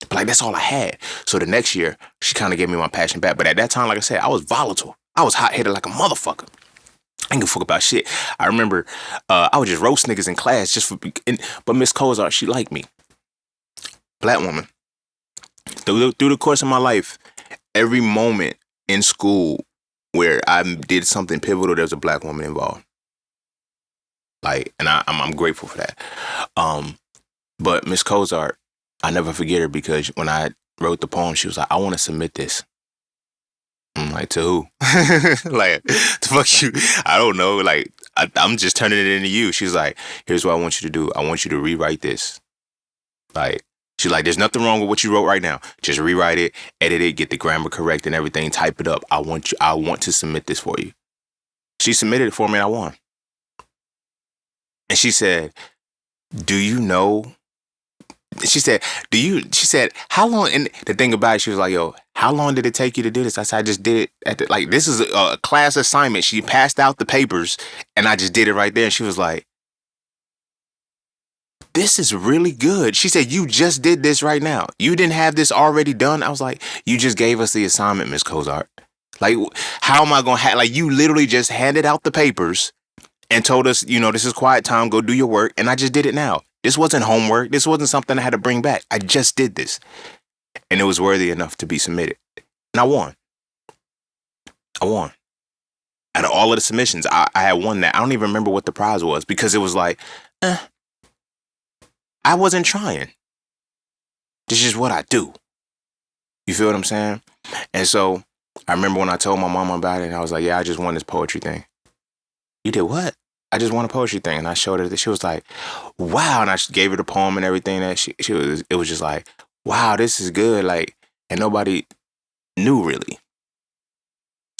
But that's all I had. So the next year, she kind of gave me my passion back. But at that time, like I said, I was volatile. I was hot-headed like a motherfucker. I didn't give a fuck about shit. I remember I would just roast niggas in class but Miss Cozart, she liked me. Black woman. Through the course of my life, every moment in school where I did something pivotal, there was a black woman involved. And I'm grateful for that. But Miss Cozart, I never forget her, because when I wrote the poem, she was like, I want to submit this. I'm like, to who? The fuck you? I don't know. I'm just turning it into you. She's like, here's what I want you to do. I want you to rewrite this. She's like, there's nothing wrong with what you wrote right now. Just rewrite it, edit it, get the grammar correct and everything, type it up. I want to submit this for you. She submitted it for me and I won. And she said, do you know? She said, how long? And the thing about it, she was like, yo, how long did it take you to do this? I said, I just did it this is a class assignment. She passed out the papers and I just did it right there. And she was like, this is really good. She said, you just did this right now. You didn't have this already done. I was like, you just gave us the assignment, Miss Cozart. How am I going to have, you literally just handed out the papers and told us, this is quiet time, go do your work. And I just did it now. This wasn't homework. This wasn't something I had to bring back. I just did this. And it was worthy enough to be submitted. And I won. Out of all of the submissions, I had won that. I don't even remember what the prize was, because it was I wasn't trying. This is what I do. You feel what I'm saying? And so I remember when I told my mom about it, and I was like, yeah, I just won this poetry thing. You did what? I just won a poetry thing. And I showed her that. She was like, wow. And I gave her the poem and everything. That it was just like, wow, this is good. And nobody knew really.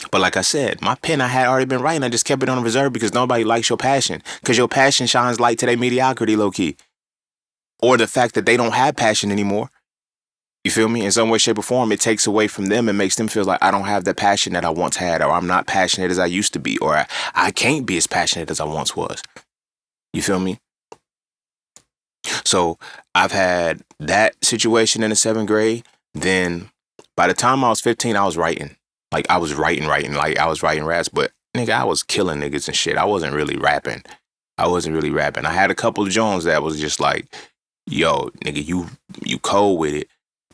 But like I said, my pen I had already been writing. I just kept it on reserve because nobody likes your passion. Because your passion shines light to their mediocrity, low key. Or the fact that they don't have passion anymore. You feel me? In some way, shape, or form, it takes away from them and makes them feel like I don't have the passion that I once had, or I'm not passionate as I used to be, or I can't be as passionate as I once was. You feel me? So I've had that situation in the seventh grade. Then by the time I was 15, I was writing. I was writing. I was writing raps, but nigga, I was killing niggas and shit. I wasn't really rapping. I had a couple of Jones that was just like, yo, nigga, you cold with it.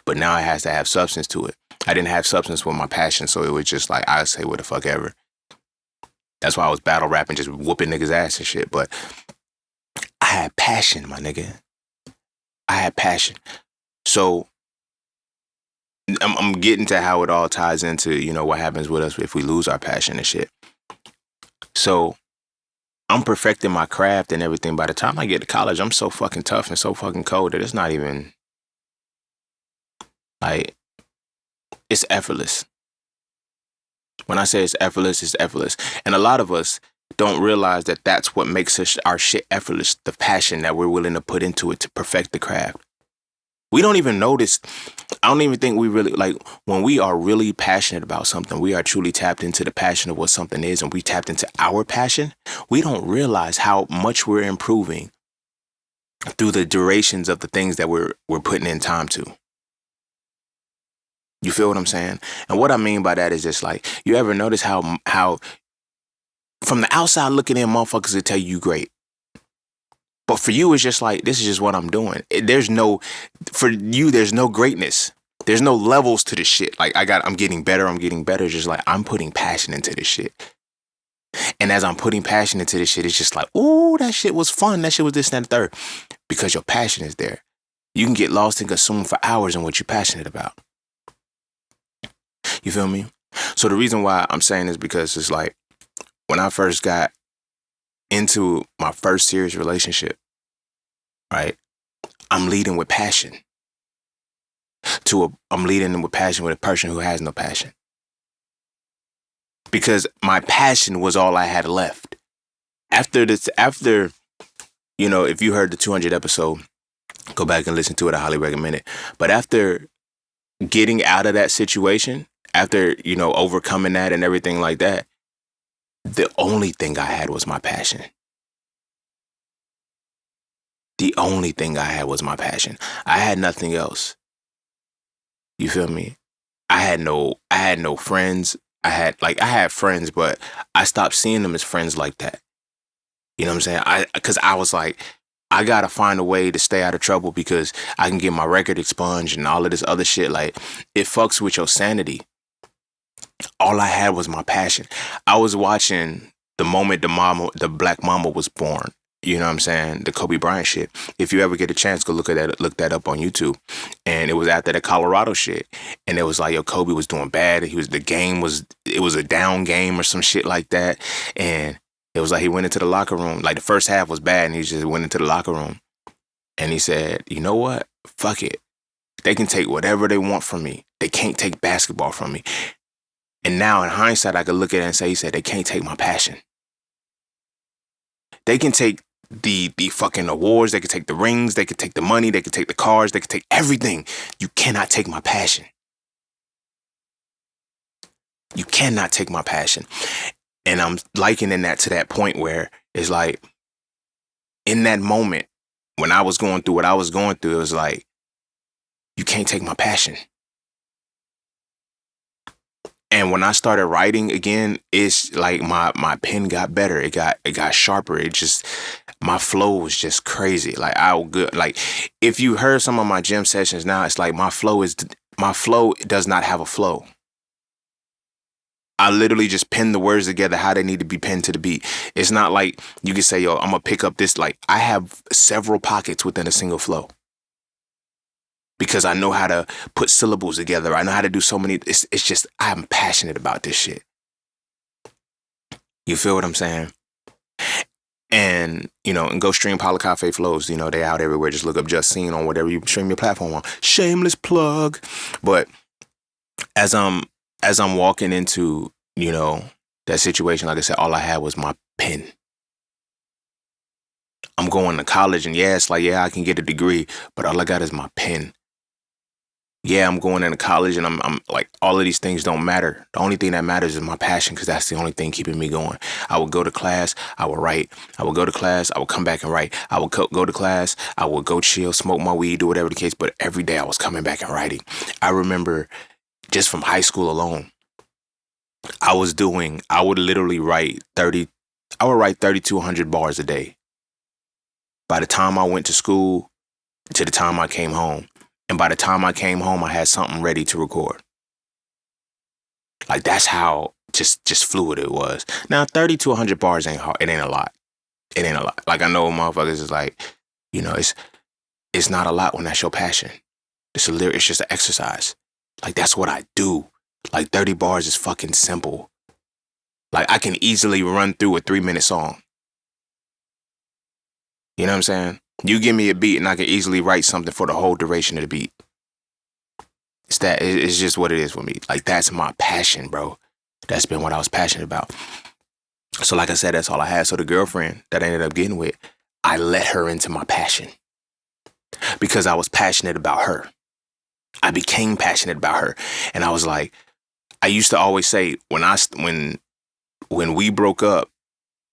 But now it has to have substance to it. I didn't have substance with my passion, so it was just I say what the fuck ever. That's why I was battle rapping, just whooping niggas' ass and shit. But I had passion, my nigga. I had passion. So I'm getting to how it all ties into, what happens with us if we lose our passion and shit. So I'm perfecting my craft and everything. By the time I get to college, I'm so fucking tough and so fucking cold that it's not even... it's effortless. When I say it's effortless. And a lot of us don't realize that that's what makes our shit effortless. The passion that we're willing to put into it to perfect the craft. We don't even notice. I don't even think we really, when we are really passionate about something, we are truly tapped into the passion of what something is, and we tapped into our passion. We don't realize how much we're improving through the durations of the things that we're putting in time to. You feel what I'm saying? And what I mean by that is just like, you ever notice how from the outside looking in, motherfuckers will tell you great. But for you, it's just like, this is just what I'm doing. There's no, for you, there's no greatness. There's no levels to this shit. Like, I'm getting better. I'm getting better. It's just like, I'm putting passion into this shit. And as I'm putting passion into this shit, it's just like, ooh, that shit was fun. That shit was this, and that, and the third. Because your passion is there. You can get lost and consumed for hours in what you're passionate about. You feel me? So the reason why I'm saying is because it's like, when I first got into my first serious relationship, right? I'm leading with passion. I'm leading with passion with a person who has no passion. Because my passion was all I had left. After, you know, if you heard the 200 episode, go back and listen to it. I highly recommend it. But after getting out of that situation, after, you know, overcoming that and everything like that, the only thing I had was my passion. The only thing I had was my passion. I had nothing else. You feel me? I had no friends. I had friends, but I stopped seeing them as friends like that. You know what I'm saying? Because I was like, I gotta find a way to stay out of trouble because I can get my record expunged and all of this other shit. Like, it fucks with your sanity. All I had was my passion. I was watching the moment the black mama was born. You know what I'm saying? The Kobe Bryant shit. If you ever get a chance, go look that up on YouTube. And it was after the Colorado shit. And it was like, yo, Kobe was doing bad. It was a down game or some shit like that. And it was like he went into the locker room. Like, the first half was bad and he just went into the locker room. And he said, you know what? Fuck it. They can take whatever they want from me. They can't take basketball from me. And now in hindsight, I could look at it and say, he said, they can't take my passion. They can take the fucking awards, they could take the rings, they could take the money, they could take the cars, they could take everything. You cannot take my passion. You cannot take my passion. And I'm likening that to that point where it's like, in that moment, when I was going through what I was going through, it was like, you can't take my passion. And when I started writing again, it's like my pen got better. It got sharper. My flow was just crazy. Like, if you heard some of my gym sessions now, it's like my flow does not have a flow. I literally just pin the words together how they need to be pinned to the beat. It's not like you can say, yo, I'm gonna pick up this. Like, I have several pockets within a single flow. Because I know how to put syllables together. I know how to do so many. It's just, I'm passionate about this shit. You feel what I'm saying? And, you know, and go stream Paula Cafe Flows. You know, they out everywhere. Just look up Just Seen on whatever you stream your platform on. Shameless plug. But as I'm walking into, you know, that situation, like I said, all I had was my pen. I'm going to college and yeah, it's like, yeah, I can get a degree, but all I got is my pen. Yeah, I'm going into college and I'm like, all of these things don't matter. The only thing that matters is my passion, because that's the only thing keeping me going. I would go to class, I would write. I would go to class, I would come back and write. I would go to class, I would go chill, smoke my weed, do whatever the case, but every day I was coming back and writing. I remember just from high school alone, I would literally write 3,200 bars a day. By the time I went to school to the time I came home. And by the time I came home, I had something ready to record. Like, that's how just fluid it was. Now, 3,200 bars ain't hard. It ain't a lot. It ain't a lot. Like, I know motherfuckers is like, you know, it's not a lot when that's your passion. It's just an exercise. Like, that's what I do. Like, 30 bars is fucking simple. Like, I can easily run through a 3-minute song. You know what I'm saying? You give me a beat and I can easily write something for the whole duration of the beat. It's just what it is with me. Like, that's my passion, bro. That's been what I was passionate about. So like I said, that's all I had. So the girlfriend that I ended up getting with, I let her into my passion because I was passionate about her. I became passionate about her. And I was like, I used to always say when we broke up,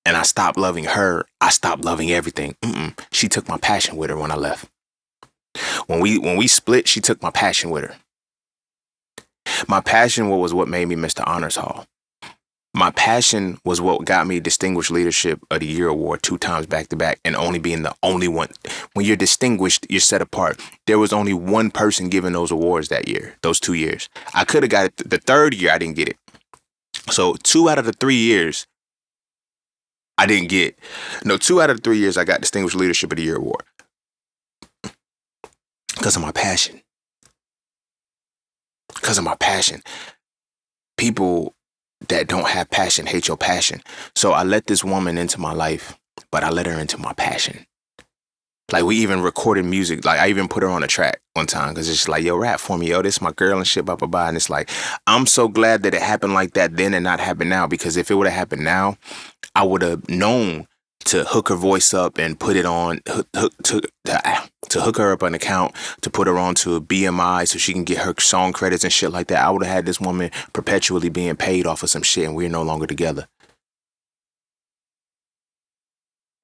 and I stopped loving her, I stopped loving everything. She took my passion with her when I left. When we split, she took my passion with her. My passion was what made me Mr. Honors Hall. My passion was what got me Distinguished Leadership of the Year award 2 times back to back, and only being the only one. When you're distinguished, you're set apart. There was only one person giving those awards that year, those 2 years. I could have got it the third year, I didn't get it. So 2 out of the 3 years, I didn't get. No, 2 out of the 3 years, I got Distinguished Leadership of the Year award because of my passion. Because of my passion. People that don't have passion hate your passion. So I let this woman into my life, but I let her into my passion. Like, we even recorded music. Like, I even put her on a track one time because it's just like, yo, rap for me, yo, this is my girl and shit, blah, blah, blah. And it's like, I'm so glad that it happened like that then and not happen now, because if it would have happened now, I would have known to hook her voice up and put it on, to hook her up an account, to put her on to a BMI so she can get her song credits and shit like that. I would have had this woman perpetually being paid off of some shit, and we're no longer together.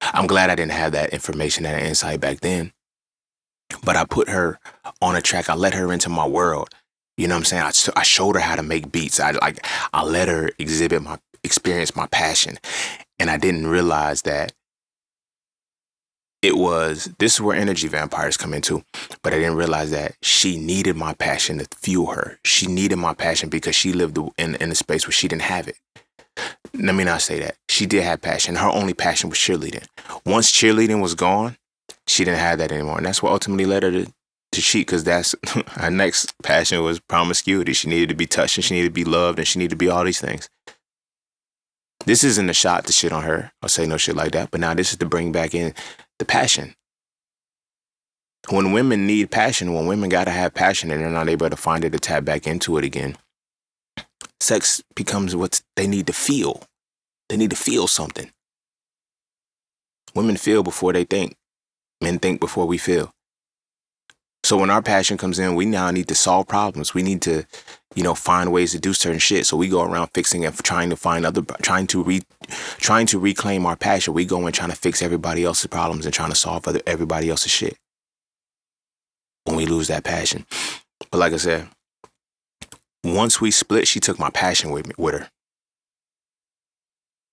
I'm glad I didn't have that information and insight back then. But I put her on a track. I let her into my world. You know what I'm saying? I showed her how to make beats. I let her experience my passion. And I didn't realize that this is where energy vampires come into. But I didn't realize that she needed my passion to fuel her. She needed my passion because she lived in a space where she didn't have it. Let me not say that. She did have passion. Her only passion was cheerleading. Once cheerleading was gone, she didn't have that anymore. And that's what ultimately led her to cheat, because that's her next passion was promiscuity. She needed to be touched, and she needed to be loved, and she needed to be all these things. This isn't a shot to shit on her or say no shit like that, but now this is to bring back in the passion. When women need passion, when women gotta have passion and they're not able to find it to tap back into it again, sex becomes what they need to feel. They need to feel something. Women feel before they think. Men think before we feel. So when our passion comes in, we now need to solve problems. We need to, find ways to do certain shit. So we go around fixing and trying to reclaim our passion. We go in trying to fix everybody else's problems and trying to solve everybody else's shit. When we lose that passion. But like I said, once we split, she took my passion with her.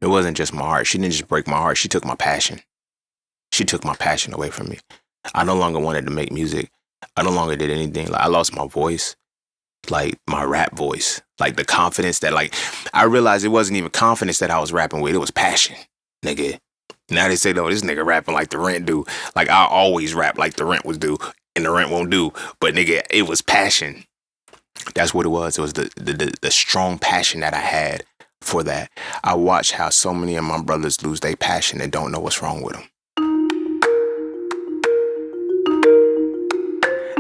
It wasn't just my heart. She didn't just break my heart. She took my passion. She took my passion away from me. I no longer wanted to make music. I no longer did anything. Like, I lost my voice, like my rap voice, like the confidence that, like, I realized it wasn't even confidence that I was rapping with. It was passion, nigga. Now they say, no, this nigga rapping like the rent do. Like, I always rap like the rent was due and the rent won't do. But nigga, it was passion. That's what it was. It was the strong passion that I had for that. I watched how so many of my brothers lose their passion and don't know what's wrong with them.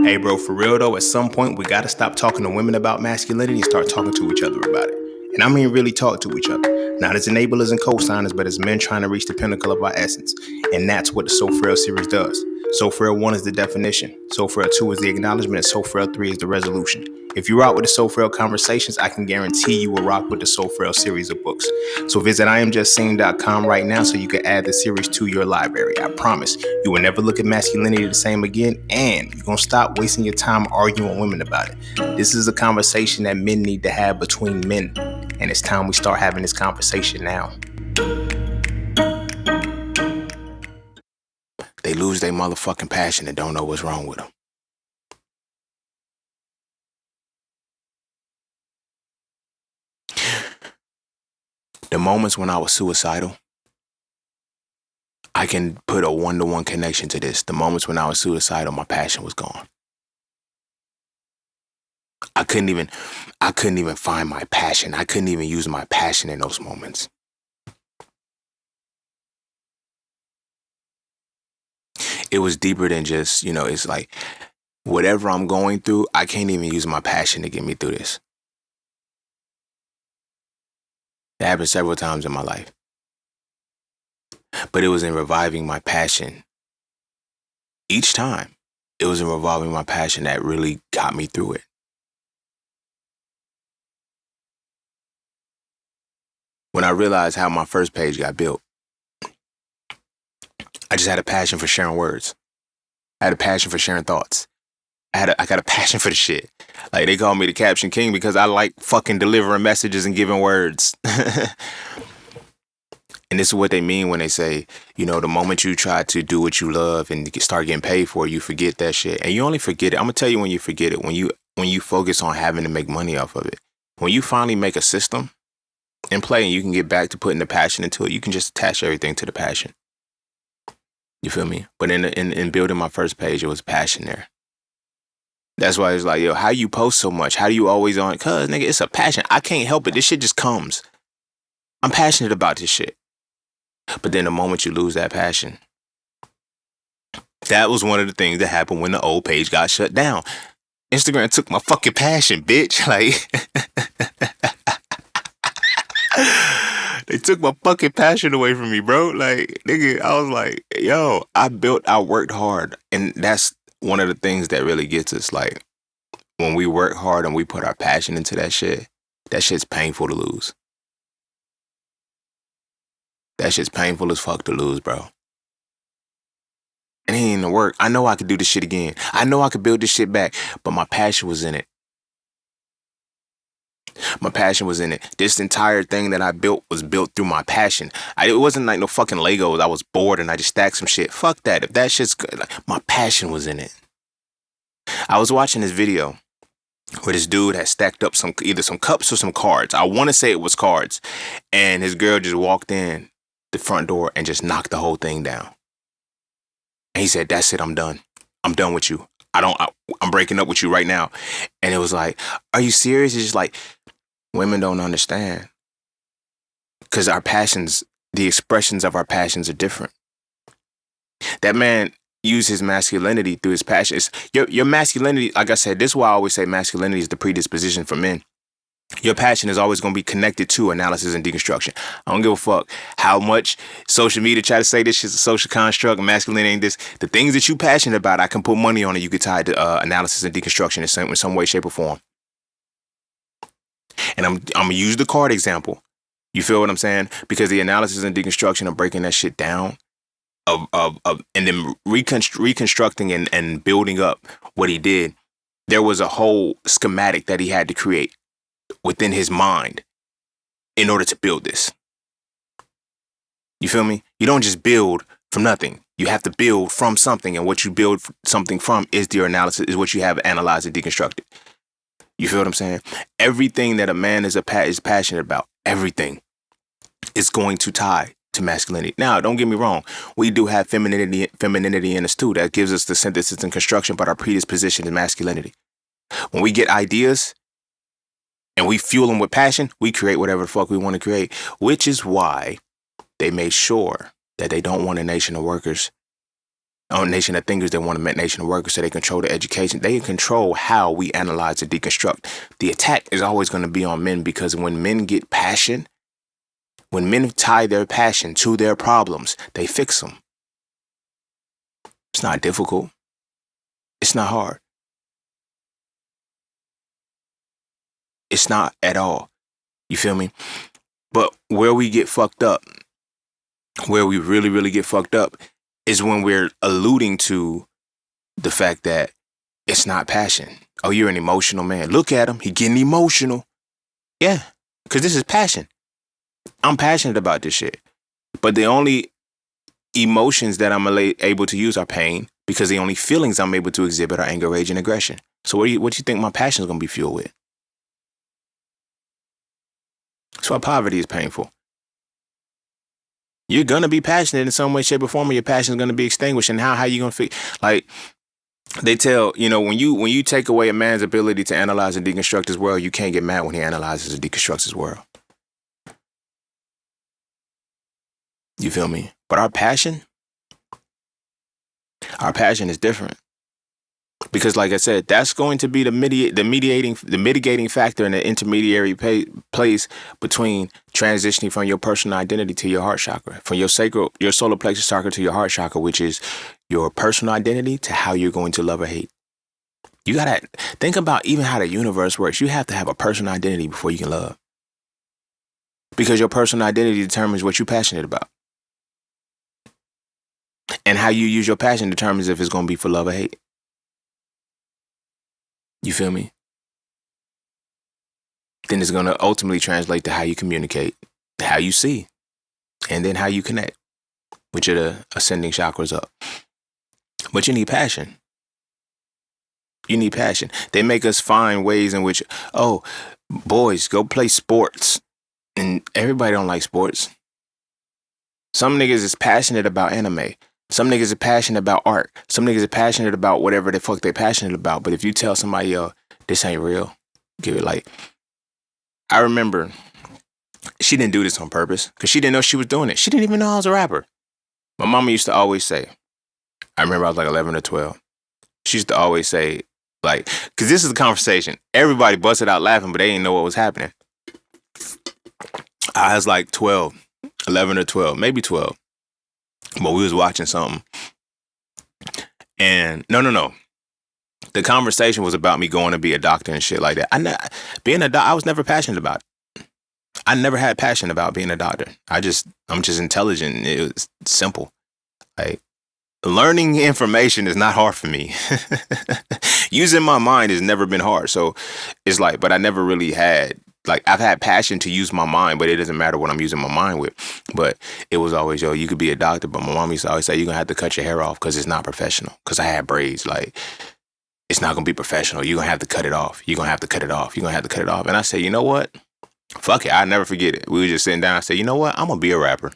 Hey bro, for real though, at some point we gotta stop talking to women about masculinity and start talking to each other about it. And I mean really talk to each other. Not as enablers and co-signers, but as men trying to reach the pinnacle of our essence. And that's what the So Frail series does. So Frail 1 is the definition. So Frail 2 is the acknowledgement. And So Frail 3 is the resolution. If you rock with the So Frail conversations, I can guarantee you will rock with the So Frail series of books. So visit IamJustSaying.com right now so you can add the series to your library. I promise you will never look at masculinity the same again, and you're going to stop wasting your time arguing with women about it. This is a conversation that men need to have between men, and it's time we start having this conversation now. They lose their motherfucking passion and don't know what's wrong with them. The moments when I was suicidal, I can put a one-to-one connection to this. The moments when I was suicidal, my passion was gone. I couldn't even find my passion. I couldn't even use my passion in those moments. It was deeper than just, it's like whatever I'm going through, I can't even use my passion to get me through this. It happened several times in my life. But it was in reviving my passion. Each time, it was in reviving my passion that really got me through it. When I realized how my first page got built, I just had a passion for sharing words. I had a passion for sharing thoughts. I got a passion for the shit. Like they call me the caption king because I like fucking delivering messages and giving words. And this is what they mean when they say, the moment you try to do what you love and start getting paid for it, you forget that shit. And you only forget it. I'm gonna tell you when you forget it. When you focus on having to make money off of it. When you finally make a system in play and you can get back to putting the passion into it, you can just attach everything to the passion. You feel me? But in building my first page, it was passion there. That's why it's like, yo, how you post so much? How do you always on? Cause nigga, it's a passion. I can't help it. This shit just comes. I'm passionate about this shit. But then the moment you lose that passion, that was one of the things that happened when the old page got shut down. Instagram took my fucking passion, bitch. Like, they took my fucking passion away from me, bro. Like, nigga, I was like, yo, I worked hard. And that's one of the things that really gets us. Like, when we work hard and we put our passion into that shit's painful to lose. That shit's painful as fuck to lose, bro. It ain't gonna work. I know I could do this shit again. I know I could build this shit back, but my passion was in it. My passion was in it. This entire thing that I built was built through my passion. It wasn't like no fucking Legos. I was bored and I just stacked some shit. Fuck that. If that shit's good, like, my passion was in it. I was watching this video where this dude had stacked up either some cups or some cards. I want to say it was cards. And his girl just walked in the front door and just knocked the whole thing down. And he said, that's it, I'm done. I'm done with you. I'm breaking up with you right now. And it was like, are you serious? It's just like, women don't understand. Because our passions, the expressions of our passions are different. That man used his masculinity through his passion. Your masculinity, like I said, this is why I always say masculinity is the predisposition for men. Your passion is always going to be connected to analysis and deconstruction. I don't give a fuck how much social media try to say this shit's a social construct and masculinity ain't this. The things that you passionate about, I can put money on it. You get tied to analysis and deconstruction in some way, shape, or form. And I'm going to use the card example. You feel what I'm saying? Because the analysis and deconstruction of breaking that shit down and then reconstructing and building up what he did, there was a whole schematic that he had to create within his mind in order to build this. You feel me? You don't just build from nothing. You have to build from something, and what you build something from is your analysis, is what you have analyzed and deconstructed. You feel what I'm saying? Everything that a man is passionate about, everything is going to tie to masculinity. Now, don't get me wrong. We do have femininity in us too. That gives us the synthesis and construction, but our predisposition is masculinity. When we get ideas and we fuel them with passion, we create whatever the fuck we want to create, which is why they made sure that they don't want a nation of workers, a nation of thinkers. They want a nation of workers so they control the education. They control how we analyze and deconstruct. The attack is always going to be on men, because when men get passion, when men tie their passion to their problems, they fix them. It's not difficult. It's not hard. It's not at all. You feel me? But where we get fucked up, where we really, really get fucked up, is when we're alluding to the fact that it's not passion. Oh, you're an emotional man. Look at him. He getting emotional. Yeah, because this is passion. I'm passionate about this shit. But the only emotions that I'm able to use are pain, because the only feelings I'm able to exhibit are anger, rage, and aggression. So what do you think my passion is going to be fueled with? That's why poverty is painful. You're going to be passionate in some way, shape, or form, and your passion is going to be extinguished. And how you going to feel? Like, they tell, when you take away a man's ability to analyze and deconstruct his world, you can't get mad when he analyzes and deconstructs his world. You feel me? But our passion is different. Because, like I said, that's going to be the mitigating factor and the intermediary place between transitioning from your personal identity to your heart chakra, from your solar plexus chakra to your heart chakra, which is your personal identity to how you're going to love or hate. You gotta think about even how the universe works. You have to have a personal identity before you can love, because your personal identity determines what you're passionate about, and how you use your passion determines if it's going to be for love or hate. You feel me? Then it's going to ultimately translate to how you communicate, how you see, and then how you connect, which are the ascending chakras up. But you need passion. You need passion. They make us find ways in which, oh, boys, go play sports. And everybody don't like sports. Some niggas is passionate about anime. Some niggas are passionate about art. Some niggas are passionate about whatever the fuck they passionate about. But if you tell somebody, yo, this ain't real, give it like, I remember she didn't do this on purpose because she didn't know she was doing it. She didn't even know I was a rapper. My mama used to always say, I remember I was like 11 or 12. She used to always say, like, because this is a conversation. Everybody busted out laughing, but they didn't know what was happening. I was like 12, 11 or 12, maybe 12. But we was watching something. And no. The conversation was about me going to be a doctor and shit like that. I was never passionate about it. I never had passion about being a doctor. I'm just intelligent. It was simple. Like, learning information is not hard for me. Using my mind has never been hard. So it's like, but I never really had, like, I've had passion to use my mind, but it doesn't matter what I'm using my mind with. But it was always, yo, you could be a doctor, but my mom used to always say, you're going to have to cut your hair off because it's not professional. Because I had braids. Like, it's not going to be professional. You're going to have to cut it off. You're going to have to cut it off. You're going to have to cut it off. And I said, you know what? Fuck it. I'll never forget it. We were just sitting down. I said, you know what? I'm going to be a rapper.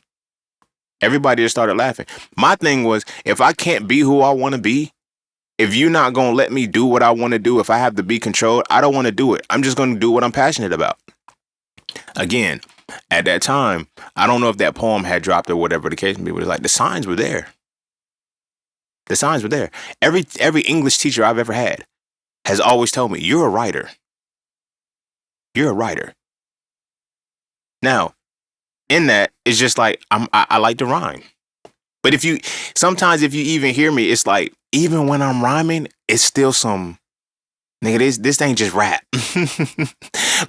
Everybody just started laughing. My thing was, if I can't be who I want to be, if you're not going to let me do what I want to do, if I have to be controlled, I don't want to do it. I'm just going to do what I'm passionate about. Again, at that time, I don't know if that poem had dropped or whatever the case may be, but it was like the signs were there. The signs were there. Every English teacher I've ever had has always told me, you're a writer. You're a writer. Now, in that, it's just like, I like to rhyme. But sometimes if you even hear me, it's like, even when I'm rhyming, it's still some, nigga, this ain't just rap.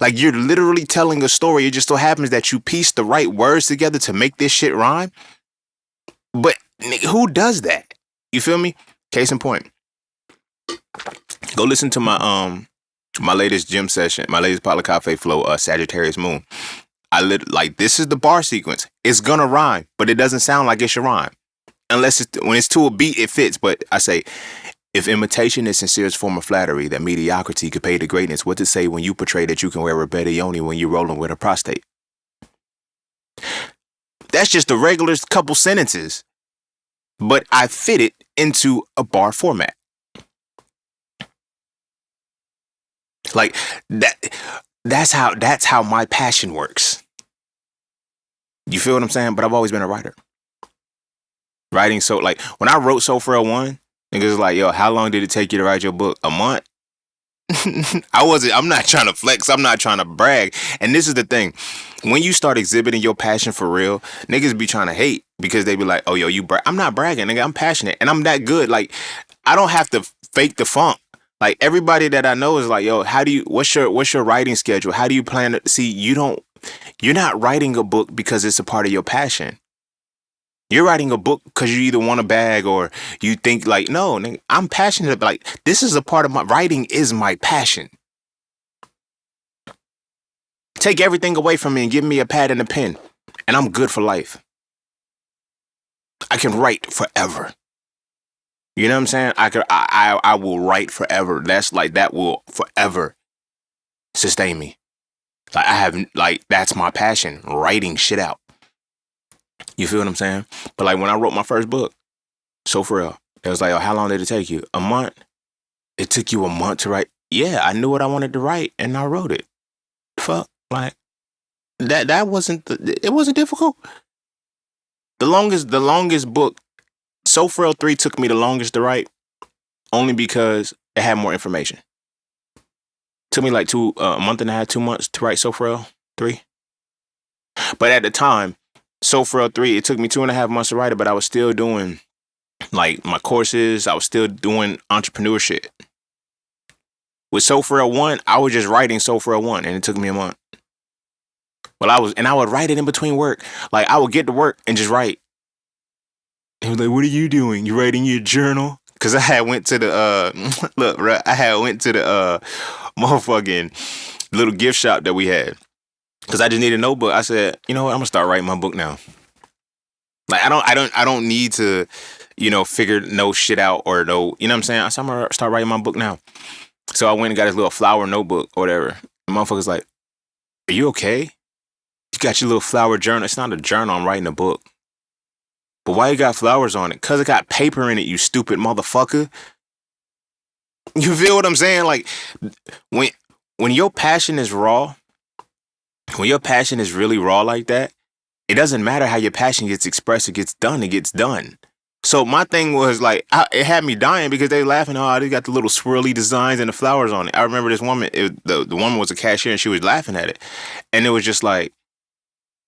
Like, you're literally telling a story. It just so happens that you piece the right words together to make this shit rhyme. But nigga, who does that? You feel me? Case in point. Go listen to my latest gym session, my latest Pala Cafe Flow, Sagittarius Moon. Like, this is the bar sequence. It's gonna rhyme, but it doesn't sound like it should rhyme. Unless when it's to a beat, it fits. But I say, if imitation is sincerest form of flattery, that mediocrity could pay to greatness, what to say when you portray that you can wear a better yoni when you're rolling with a prostate? That's just a regular couple sentences. But I fit it into a bar format. Like, that's how my passion works. You feel what I'm saying? But I've always been a writer. Writing, so like when I wrote So Frail 1, niggas was like, yo, how long did it take you to write your book? A month? I'm not trying to flex. I'm not trying to brag. And this is the thing. When you start exhibiting your passion for real, niggas be trying to hate because they be like, oh, yo, I'm not bragging, nigga. I'm passionate and I'm that good. Like, I don't have to fake the funk. Like, everybody that I know is like, yo, what's your writing schedule? How do you plan to see? You're not writing a book because it's a part of your passion. You're writing a book because you either want a bag or you think like, no, nigga, I'm passionate. Like, this is a part of my writing is my passion. Take everything away from me and give me a pad and a pen and I'm good for life. I can write forever. You know what I'm saying? I will write forever. That's like, that will forever sustain me. Like, that's my passion, writing shit out. You feel what I'm saying? But like when I wrote my first book, So Frail, it was like, oh, how long did it take you? A month? It took you a month to write? Yeah, I knew what I wanted to write and I wrote it. Fuck, like that wasn't it wasn't difficult. The longest book, So Frail 3 took me the longest to write, only because it had more information. Took me like a month and a half, 2 months to write So Frail 3. But at the time, So Frail 3, it took me 2.5 months to write it, but I was still doing like my courses. I was still doing entrepreneur shit. With So Frail 1, I was just writing So Frail 1 and it took me a month. Well, I would write it in between work. Like, I would get to work and just write. He was like, what are you doing? You writing your journal? Cause I had went to the look, right, I had went to the motherfucking little gift shop that we had. Cause I just need a notebook. I said, you know what, I'm gonna start writing my book now. Like I don't need to, figure no shit out or no, you know what I'm saying? I said, I'm gonna start writing my book now. So I went and got his little flower notebook or whatever. The motherfucker's like, are you okay? You got your little flower journal. It's not a journal, I'm writing a book. But why you got flowers on it? Cause it got paper in it, you stupid motherfucker. You feel what I'm saying? Like when when your passion is raw, when your passion is really raw like that, it doesn't matter how your passion gets expressed, it gets done, it gets done. So my thing was like, it had me dying because they were laughing. Oh, they got the little swirly designs and the flowers on it. I remember this woman, the woman was a cashier and she was laughing at it. And it was just like,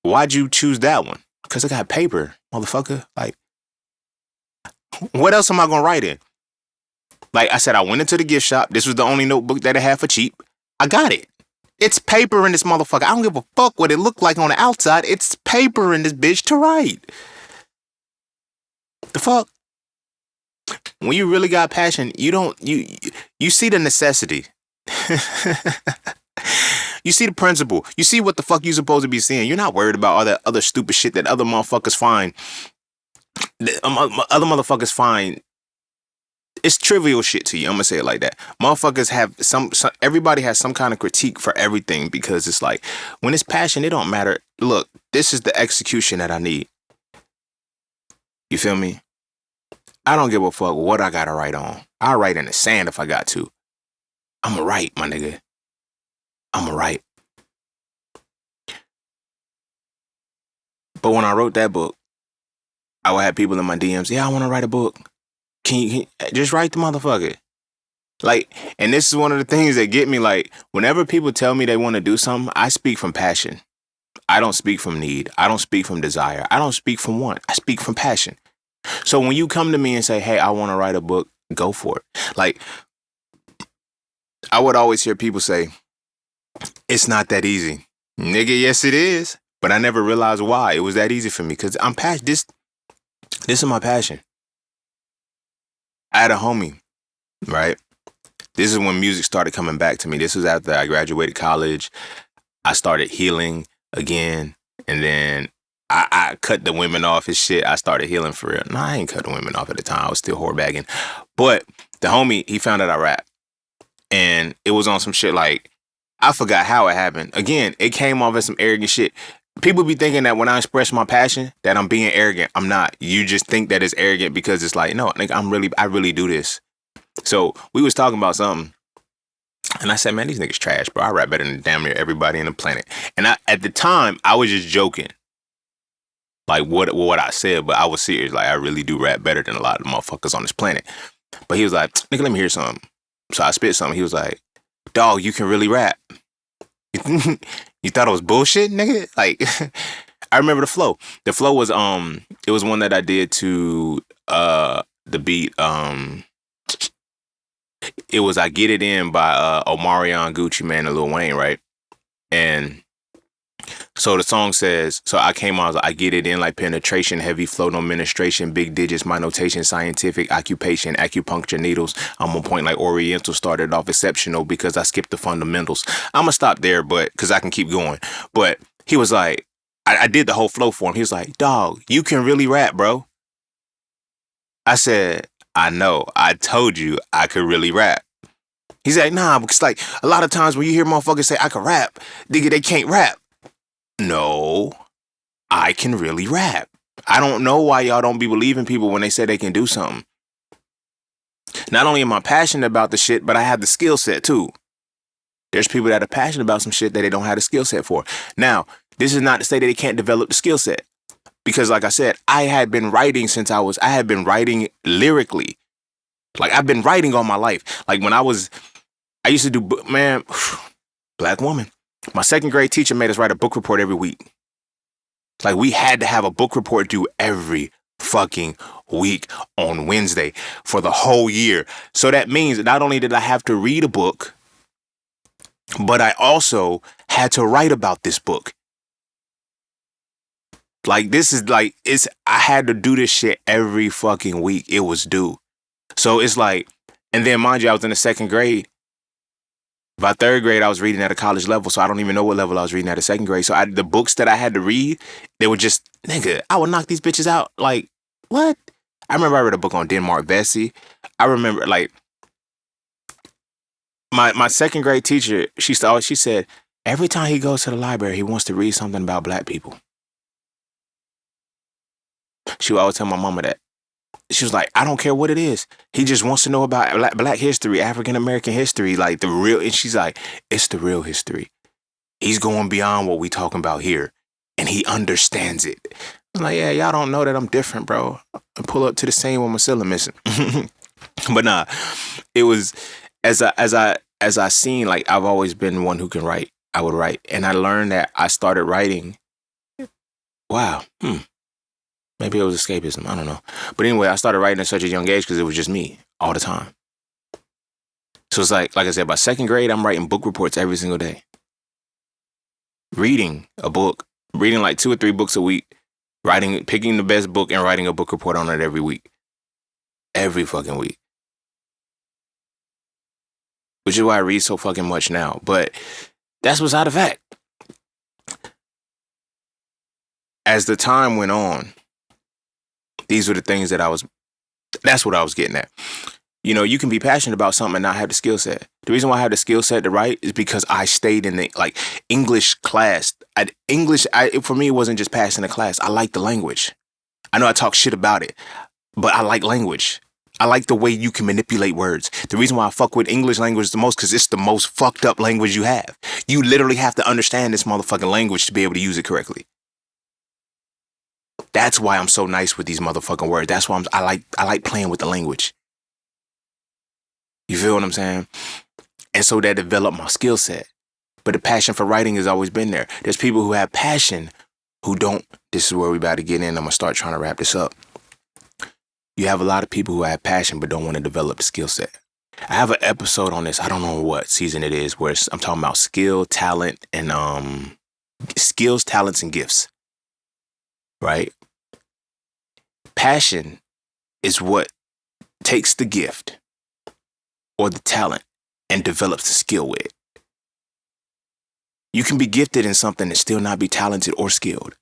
why'd you choose that one? Because I got paper, motherfucker. Like, what else am I going to write in? Like I said, I went into the gift shop. This was the only notebook that I had for cheap. I got it. It's paper in this motherfucker. I don't give a fuck what it looked like on the outside. It's paper in this bitch to write. The fuck? When you really got passion, you see the necessity. You see the principle. You see what the fuck you supposed to be seeing. You're not worried about all that other stupid shit that other motherfuckers find. Other motherfuckers find it's trivial shit to you. I'm gonna say it like that. Motherfuckers have some everybody has some kind of critique for everything because it's like when it's passion, it don't matter. Look, this is the execution that I need. You feel me? I don't give a fuck what I gotta write on. I'll write in the sand if I got to. I'ma write, my nigga. I'ma write. But when I wrote that book, I would have people in my DMs, yeah, I wanna write a book. Can you just write the motherfucker? Like, and this is one of the things that get me, like, whenever people tell me they want to do something, I speak from passion. I don't speak from need. I don't speak from desire. I don't speak from want. I speak from passion. So when you come to me and say, hey, I want to write a book, go for it. Like, I would always hear people say, it's not that easy. Nigga, yes, it is. But I never realized why it was that easy for me because I'm passionate. This is my passion. I had a homie, right? This is when music started coming back to me. This was after I graduated college. I started healing again. And then I cut the women off his shit. I started healing for real. No, I ain't cut the women off at the time. I was still whorebagging. But the homie, he found out I rap. And it was on some shit like, I forgot how it happened. Again, it came off as some arrogant shit. People be thinking that when I express my passion, that I'm being arrogant. I'm not. You just think that it's arrogant because it's like, no, nigga, I really do this. So we was talking about something. And I said, man, these niggas trash, bro. I rap better than damn near everybody on the planet. And at the time, I was just joking. Like what I said, but I was serious. Like, I really do rap better than a lot of the motherfuckers on this planet. But he was like, nigga, let me hear something. So I spit something. He was like, dog, you can really rap. You thought it was bullshit, nigga? Like, I remember the flow. The flow was it was one that I did to the beat. It was I Get It In by Omarion, Gucci Mane, and Lil Wayne, right? And so the song says, so I came out, I get it in like penetration, heavy flow, no ministration, big digits, my notation, scientific occupation, acupuncture needles. I'm on point like Oriental, started off exceptional because I skipped the fundamentals. I'm gonna stop there, but because I can keep going. But he was like, I did the whole flow for him. He was like, dog, you can really rap, bro. I said, I know, I told you I could really rap. He's like, nah, because like a lot of times when you hear motherfuckers say I can rap, nigga, they can't rap. No, I can really rap. I don't know why y'all don't be believing people when they say they can do something. Not only am I passionate about the shit, but I have the skill set too. There's people that are passionate about some shit that they don't have the skill set for. Now, this is not to say that they can't develop the skill set. Because like I said, I had been writing I had been writing lyrically. Like I've been writing all my life. Like when I used to do, man, black woman. My second grade teacher made us write a book report every week. Like we had to have a book report due every fucking week on Wednesday for the whole year. So that means not only did I have to read a book, but I also had to write about this book. Like this is like, I had to do this shit every fucking week. It was due. So it's like, and then mind you, I was in the second grade. By third grade, I was reading at a college level, so I don't even know what level I was reading at a second grade. So the books that I had to read, they were just, nigga, I would knock these bitches out. Like, what? I remember I read a book on Denmark Vesey. I remember, like, my second grade teacher, she said, every time he goes to the library, he wants to read something about black people. She would always tell my mama that. She was like, I don't care what it is. He just wants to know about black history, African American history, like the real. And she's like, it's the real history. He's going beyond what we talking about here, and he understands it. I was like, yeah, y'all don't know that I'm different, bro. I pull up to the scene with my ceiling missing. But nah, it was as I seen, like, I've always been one who can write. I would write, and I learned that I started writing. Wow. Maybe it was escapism. I don't know. But anyway, I started writing at such a young age because it was just me all the time. So it's like I said, by second grade, I'm writing book reports every single day. Reading a book, reading like 2 or 3 books a week, picking the best book and writing a book report on it every week. Every fucking week. Which is why I read so fucking much now. But that's beside the fact. As the time went on, these were the things that's what I was getting at. You know, you can be passionate about something and not have the skill set. The reason why I have the skill set to write is because I stayed in the, like, English class. For me, it wasn't just passing the class. I like the language. I know I talk shit about it, but I like language. I like the way you can manipulate words. The reason why I fuck with English language the most, because it's the most fucked up language you have. You literally have to understand this motherfucking language to be able to use it correctly. That's why I'm so nice with these motherfucking words. That's why I like playing with the language. You feel what I'm saying? And so that developed my skill set. But the passion for writing has always been there. There's people who have passion who don't. This is where we about to get in. I'm going to start trying to wrap this up. You have a lot of people who have passion but don't want to develop the skill set. I have an episode on this. I don't know what season it is, where I'm talking about skills, talents, and gifts. Right? Passion is what takes the gift or the talent and develops the skill with it. You can be gifted in something and still not be talented or skilled.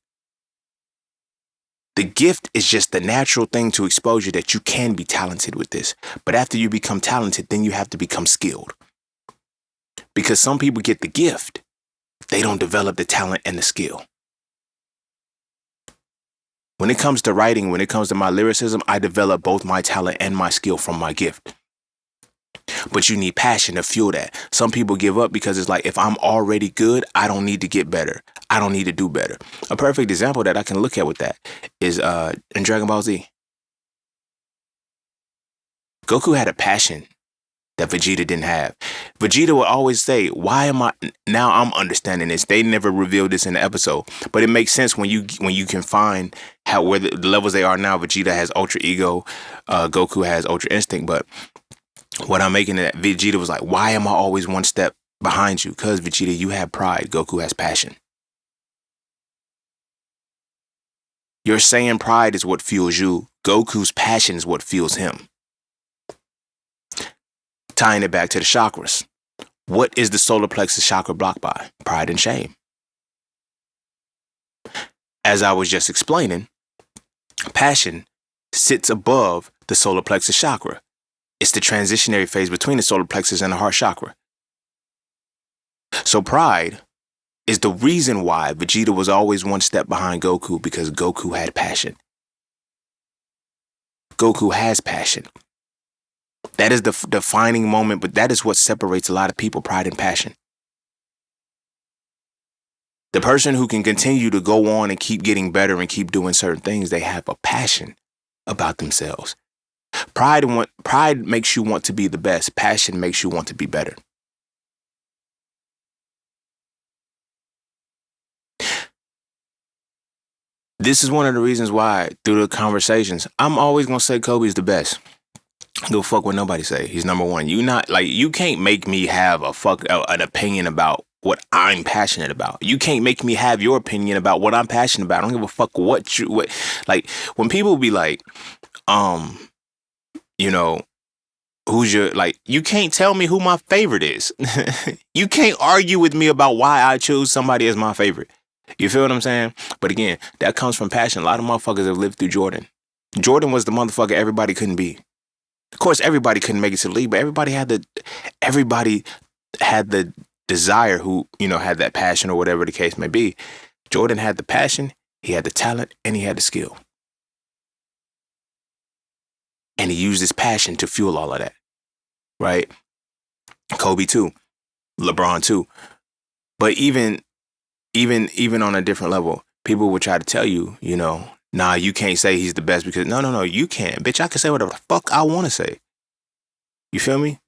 The gift is just the natural thing to expose you that you can be talented with this. But after you become talented, then you have to become skilled. Because some people get the gift, they don't develop the talent and the skill. When it comes to writing, when it comes to my lyricism, I develop both my talent and my skill from my gift. But you need passion to fuel that. Some people give up because it's like, if I'm already good, I don't need to get better. I don't need to do better. A perfect example that I can look at with that is in Dragon Ball Z. Goku had a passion that Vegeta didn't have. Vegeta would always say, now I'm understanding this. They never revealed this in the episode, but it makes sense when you can find where the levels they are now. Vegeta has Ultra Ego, Goku has Ultra Instinct, but what I'm making it, Vegeta was like, why am I always one step behind you? Because Vegeta, you have pride. Goku has passion. Your saying pride is what fuels you. Goku's passion is what fuels him. Tying it back to the chakras. What is the solar plexus chakra blocked by? Pride and shame. As I was just explaining, passion sits above the solar plexus chakra. It's the transitionary phase between the solar plexus and the heart chakra. So pride is the reason why Vegeta was always one step behind Goku, because Goku had passion. Goku has passion. That is the defining moment, but that is what separates a lot of people, pride and passion. The person who can continue to go on and keep getting better and keep doing certain things, they have a passion about themselves. Pride makes you want to be the best. Passion makes you want to be better. This is one of the reasons why, through the conversations, I'm always going to say Kobe's the best. Go fuck what nobody say. He's number one. You can't make me have an opinion about what I'm passionate about. You can't make me have your opinion about what I'm passionate about. I don't give a fuck what like, when people be like, who's your, like, you can't tell me who my favorite is. You can't argue with me about why I choose somebody as my favorite. You feel what I'm saying? But again, that comes from passion. A lot of motherfuckers have lived through Jordan. Jordan was the motherfucker everybody couldn't be. Of course, everybody couldn't make it to the league, but everybody had the desire, who, you know, had that passion or whatever the case may be. Jordan had the passion, he had the talent, and he had the skill. And he used his passion to fuel all of that. Right? Kobe too. LeBron too. But even on a different level, people would try to tell you, you know, nah, you can't say he's the best because no, you can't. Bitch, I can say whatever the fuck I want to say. You feel me?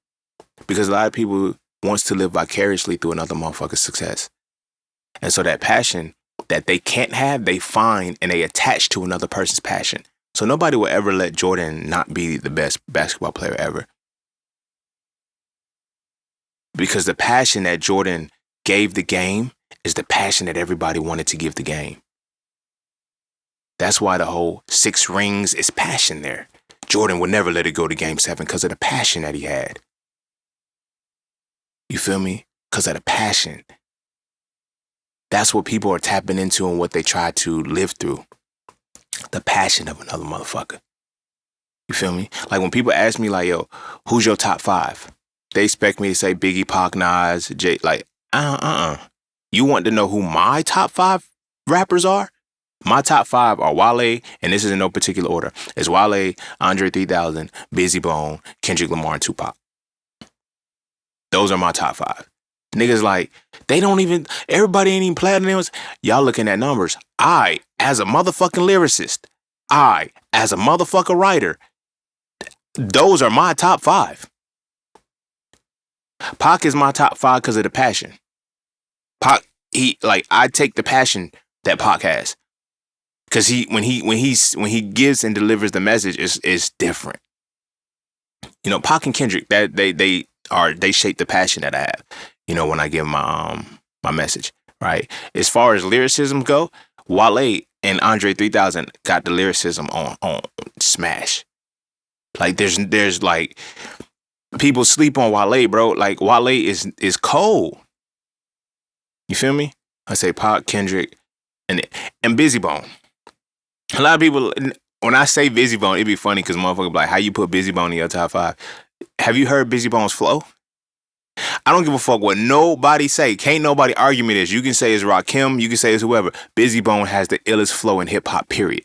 Because a lot of people wants to live vicariously through another motherfucker's success. And so that passion that they can't have, they find and they attach to another person's passion. So nobody will ever let Jordan not be the best basketball player ever. Because the passion that Jordan gave the game is the passion that everybody wanted to give the game. That's why the whole 6 rings is passion there. Jordan would never let it go to game 7 because of the passion that he had. You feel me? Because of the passion. That's what people are tapping into and what they try to live through. The passion of another motherfucker. You feel me? Like when people ask me like, yo, who's your top 5? They expect me to say Biggie, Pac, Nas, Jay. Like, You want to know who my top 5 rappers are? My top 5 are Wale, and this is in no particular order. It's Wale, Andre 3000, Bizzy Bone, Kendrick Lamar, and Tupac. Those are my top 5. Niggas like, everybody ain't even platinums. Y'all looking at numbers. I, as a motherfucking lyricist, I, as a motherfucking writer, those are my top 5. Pac is my top 5 because of the passion. Pac, I take the passion that Pac has. Because when he gives and delivers the message, it's different. You know, Pac and Kendrick, that they shape the passion that I have. You know, when I give my message, right? As far as lyricism go, Wale and Andre 3000 got the lyricism on smash. Like there's like, people sleep on Wale, bro. Like Wale is cold. You feel me? I say Pac, Kendrick, and Bizzy Bone. A lot of people, when I say Bizzy Bone, it'd be funny because motherfuckers be like, how you put Bizzy Bone in your top 5? Have you heard Bizzy Bone's flow? I don't give a fuck what nobody say. Can't nobody argue me this. You can say it's Rakim, you can say it's whoever. Bizzy Bone has the illest flow in hip hop, period.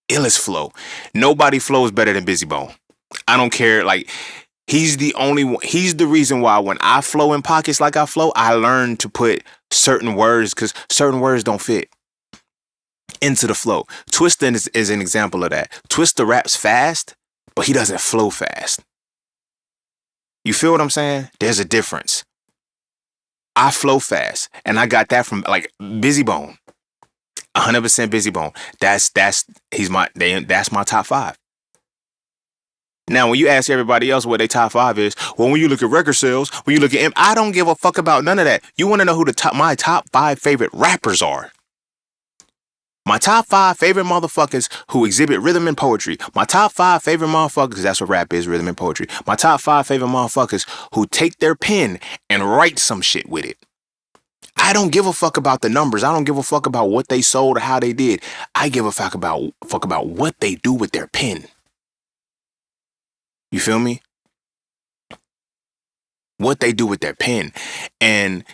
Illest flow. Nobody flows better than Bizzy Bone. I don't care. Like, he's the only one. He's the reason why when I flow in pockets like I flow, I learn to put certain words, because certain words don't fit into the flow. Twista is an example of that. Twista raps fast, but he doesn't flow fast. You feel what I'm saying? There's a difference. I flow fast, and I got that from like Bizzy Bone. 100% Bizzy Bone. That's my top 5. Now, when you ask everybody else what their top 5 is, well, when you look at record sales, when you look at I don't give a fuck about none of that. You want to know who my top 5 favorite rappers are? My top 5 favorite motherfuckers who exhibit rhythm and poetry. My top 5 favorite motherfuckers, that's what rap is, rhythm and poetry. My top 5 favorite motherfuckers who take their pen and write some shit with it. I don't give a fuck about the numbers. I don't give a fuck about what they sold or how they did. I give a fuck about what they do with their pen. You feel me? What they do with their pen. And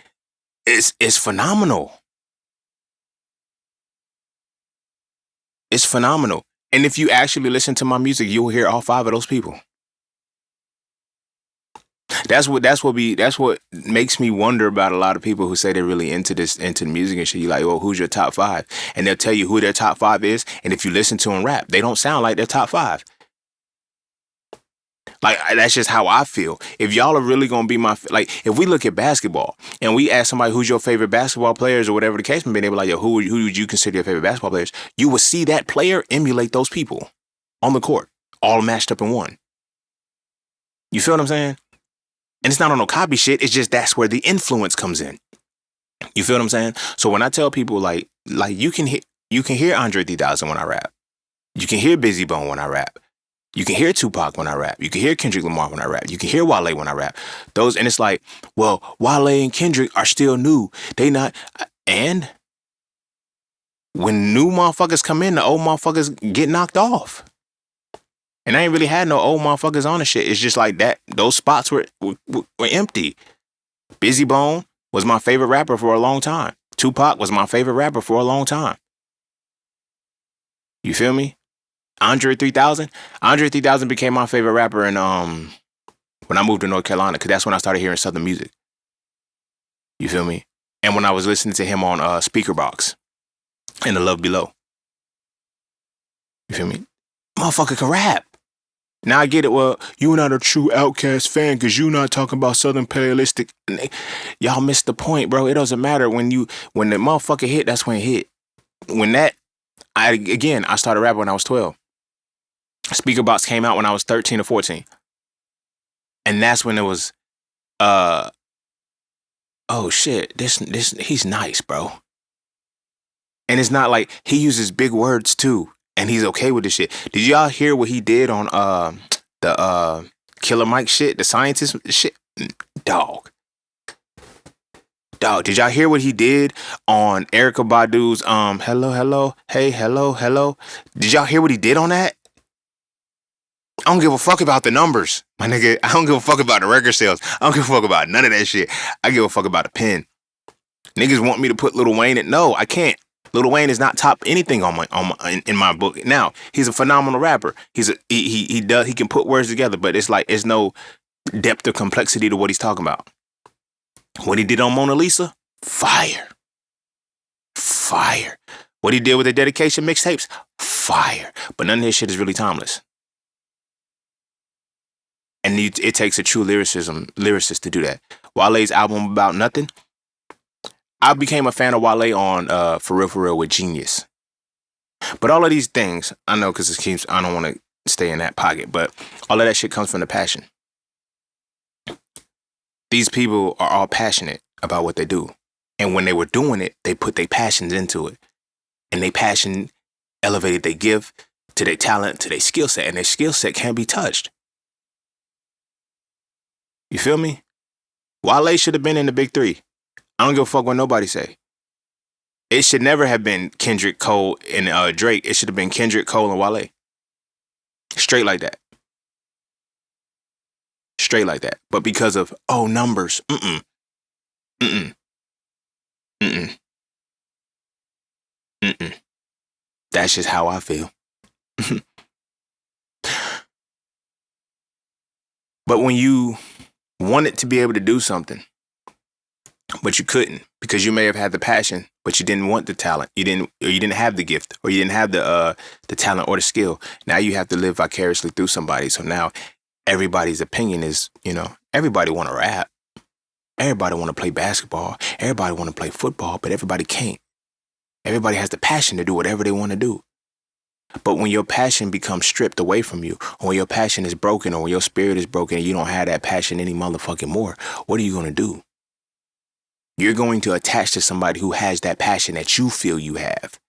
it's phenomenal. It's phenomenal. And if you actually listen to my music, you'll hear all 5 of those people. That's what makes me wonder about a lot of people who say they're really into music and shit. You like, well, who's your top 5? And they'll tell you who their top 5 is. And if you listen to them rap, they don't sound like their top 5. Like, that's just how I feel. If y'all are really going to be if we look at basketball and we ask somebody who's your favorite basketball players or whatever the case may be, they be like, yo, who would you consider your favorite basketball players? You will see that player emulate those people on the court, all matched up in one. You feel what I'm saying? And it's not on no copy shit. It's just that's where the influence comes in. You feel what I'm saying? So when I tell people like you can hear Andre 3000 when I rap. You can hear Bizzy Bone when I rap. You can hear Tupac when I rap. You can hear Kendrick Lamar when I rap. You can hear Wale when I rap. And it's like, well, Wale and Kendrick are still new. They not, and when new motherfuckers come in, the old motherfuckers get knocked off. And I ain't really had no old motherfuckers on the shit. It's just like that. Those spots were empty. Bizzy Bone was my favorite rapper for a long time. Tupac was my favorite rapper for a long time. You feel me? Andre 3000. Andre 3000 became my favorite rapper when I moved to North Carolina, because that's when I started hearing Southern music. You feel me? And when I was listening to him on Speaker Box and The Love Below. You feel me? Motherfucker can rap. Now I get it. Well, you're not a true Outkast fan because you're not talking about Southern playlistic. Y'all missed the point, bro. It doesn't matter when the motherfucker hit. That's when it hit. I started rapping when I was 12. Speaker Box came out when I was 13 or 14, and that's when it was. Oh shit! This he's nice, bro. And it's not like he uses big words too. And he's okay with this shit. Did y'all hear what he did on the Killer Mike shit, the scientist shit? Dog. Did y'all hear what he did on Erykah Badu's hello, hello, hey, hello, hello? Did y'all hear what he did on that? I don't give a fuck about the numbers, my nigga. I don't give a fuck about the record sales. I don't give a fuck about none of that shit. I give a fuck about the pen. Niggas want me to put Lil Wayne in. No, I can't. Lil Wayne is not top anything in my book. Now, he's a phenomenal rapper. He can put words together, but it's like it's no depth or complexity to what he's talking about. What he did on Mona Lisa, fire. Fire. What he did with the dedication mixtapes, fire. But none of this shit is really timeless. And it takes a true lyricist to do that. Wale's album About Nothing, I became a fan of Wale on For Real with Genius. But all of these things, I know because I don't want to stay in that pocket, but all of that shit comes from the passion. These people are all passionate about what they do. And when they were doing it, they put their passions into it. And their passion elevated their gift to their talent, to their skill set. And their skill set can't be touched. You feel me? Wale should have been in the big three. I don't give a fuck what nobody say. It should never have been Kendrick, Cole, and Drake. It should have been Kendrick, Cole, and Wale. Straight like that. Straight like that. But because of, numbers. That's just how I feel. But when you wanted to be able to do something, but you couldn't because you may have had the passion, but you didn't want the talent. You didn't have the gift, or you didn't have the talent or the skill. Now you have to live vicariously through somebody. So now everybody's opinion is, everybody want to rap. Everybody want to play basketball. Everybody want to play football, but everybody can't. Everybody has the passion to do whatever they want to do. But when your passion becomes stripped away from you, or when your passion is broken, or when your spirit is broken and you don't have that passion any motherfucking more, what are you going to do? You're going to attach to somebody who has that passion that you feel you have.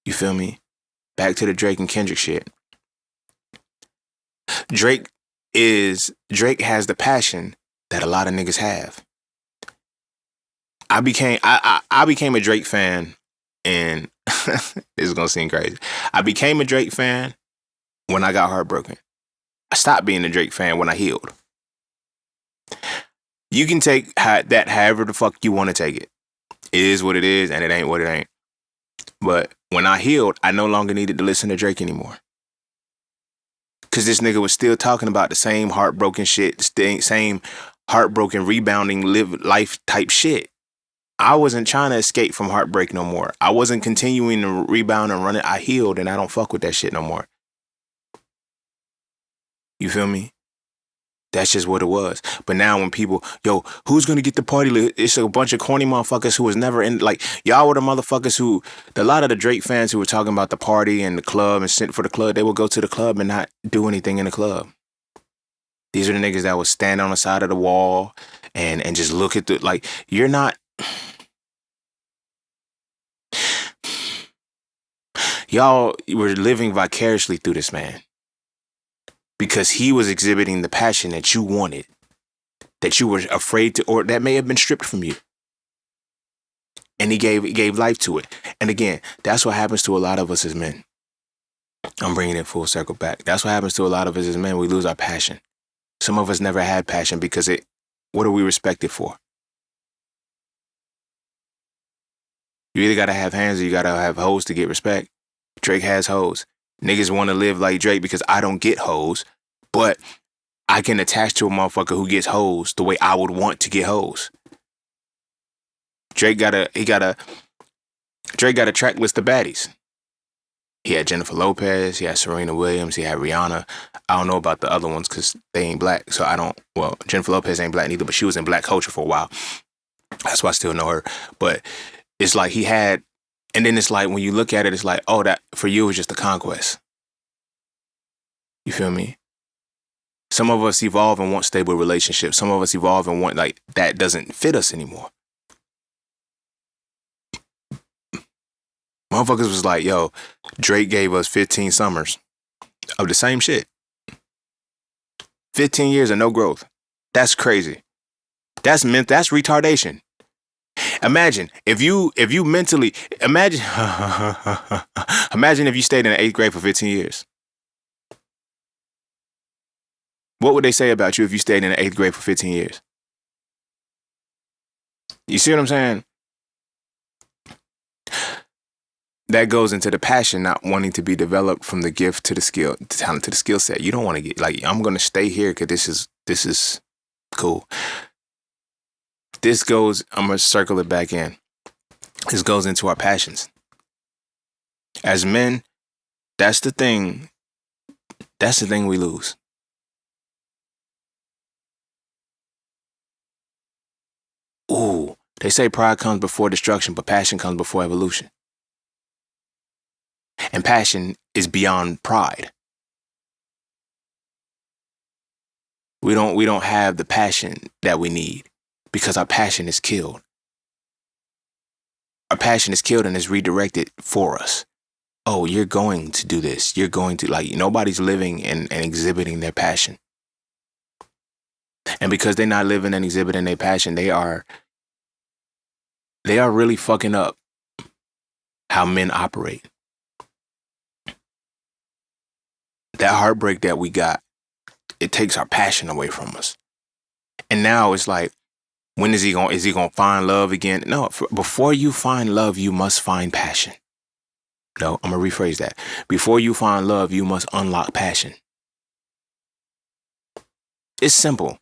You feel me? Back to the Drake and Kendrick shit. Drake has the passion that a lot of niggas have. I became a Drake fan, and this is gonna seem crazy. I became a Drake fan when I got heartbroken. I stopped being a Drake fan when I healed. You can take that however the fuck you want to take it. It is what it is, and it ain't what it ain't. But when I healed, I no longer needed to listen to Drake anymore. Because this nigga was still talking about the same heartbroken shit, same heartbroken, rebounding, live life type shit. I wasn't trying to escape from heartbreak no more. I wasn't continuing to rebound and run it. I healed, and I don't fuck with that shit no more. You feel me? That's just what it was. But now when people, who's going to get the party lit? It's a bunch of corny motherfuckers who was never in, like, y'all were the motherfuckers who, a lot of the Drake fans who were talking about the party and the club and sent for the club, they would go to the club and not do anything in the club. These are the niggas that would stand on the side of the wall and just look at you're not, Y'all were living vicariously through this man because he was exhibiting the passion that you wanted, that you were afraid to, or that may have been stripped from you. And he gave life to it. And again, that's what happens to a lot of us as men. I'm bringing it full circle back. That's what happens to a lot of us as men. We lose our passion. Some of us never had passion because what are we respected for? You either got to have hands or you got to have hoes to get respect. Drake has hoes. Niggas want to live like Drake because I don't get hoes, but I can attach to a motherfucker who gets hoes the way I would want to get hoes. Drake got a track list of baddies. He had Jennifer Lopez, he had Serena Williams, he had Rihanna. I don't know about the other ones because they ain't black, so Jennifer Lopez ain't black neither, but she was in black culture for a while. That's why I still know her. But it's like he had, and then it's like when you look at it, it's like, oh, that for you was just a conquest. You feel me? Some of us evolve and want stable relationships. Some of us evolve and want, like, that doesn't fit us anymore. Motherfuckers was like, yo, Drake gave us 15 summers of the same shit. 15 years of no growth. That's crazy. That's retardation. Imagine if you mentally imagine if you stayed in the 8th grade for 15 years. What would they say about you if you stayed in the 8th grade for 15 years? You see what I'm saying? That goes into the passion, not wanting to be developed from the gift to the skill, the talent to the skill set. You don't want to get like, I'm going to stay here because this is cool. This goes, I'm going to circle it back in. This goes into our passions. As men, that's the thing we lose. Ooh, they say pride comes before destruction, but passion comes before evolution. And passion is beyond pride. We don't have the passion that we need because our passion is killed. Our passion is killed and is redirected for us. Oh, you're going to do this. You're going to, like, nobody's living and exhibiting their passion. And because they're not living and exhibiting their passion, they are really fucking up how men operate. That heartbreak that we got, it takes our passion away from us. And now it's like, when is he going to find love again? No, before you find love, you must find passion. No, I'm going to rephrase that. Before you find love, you must unlock passion. It's simple.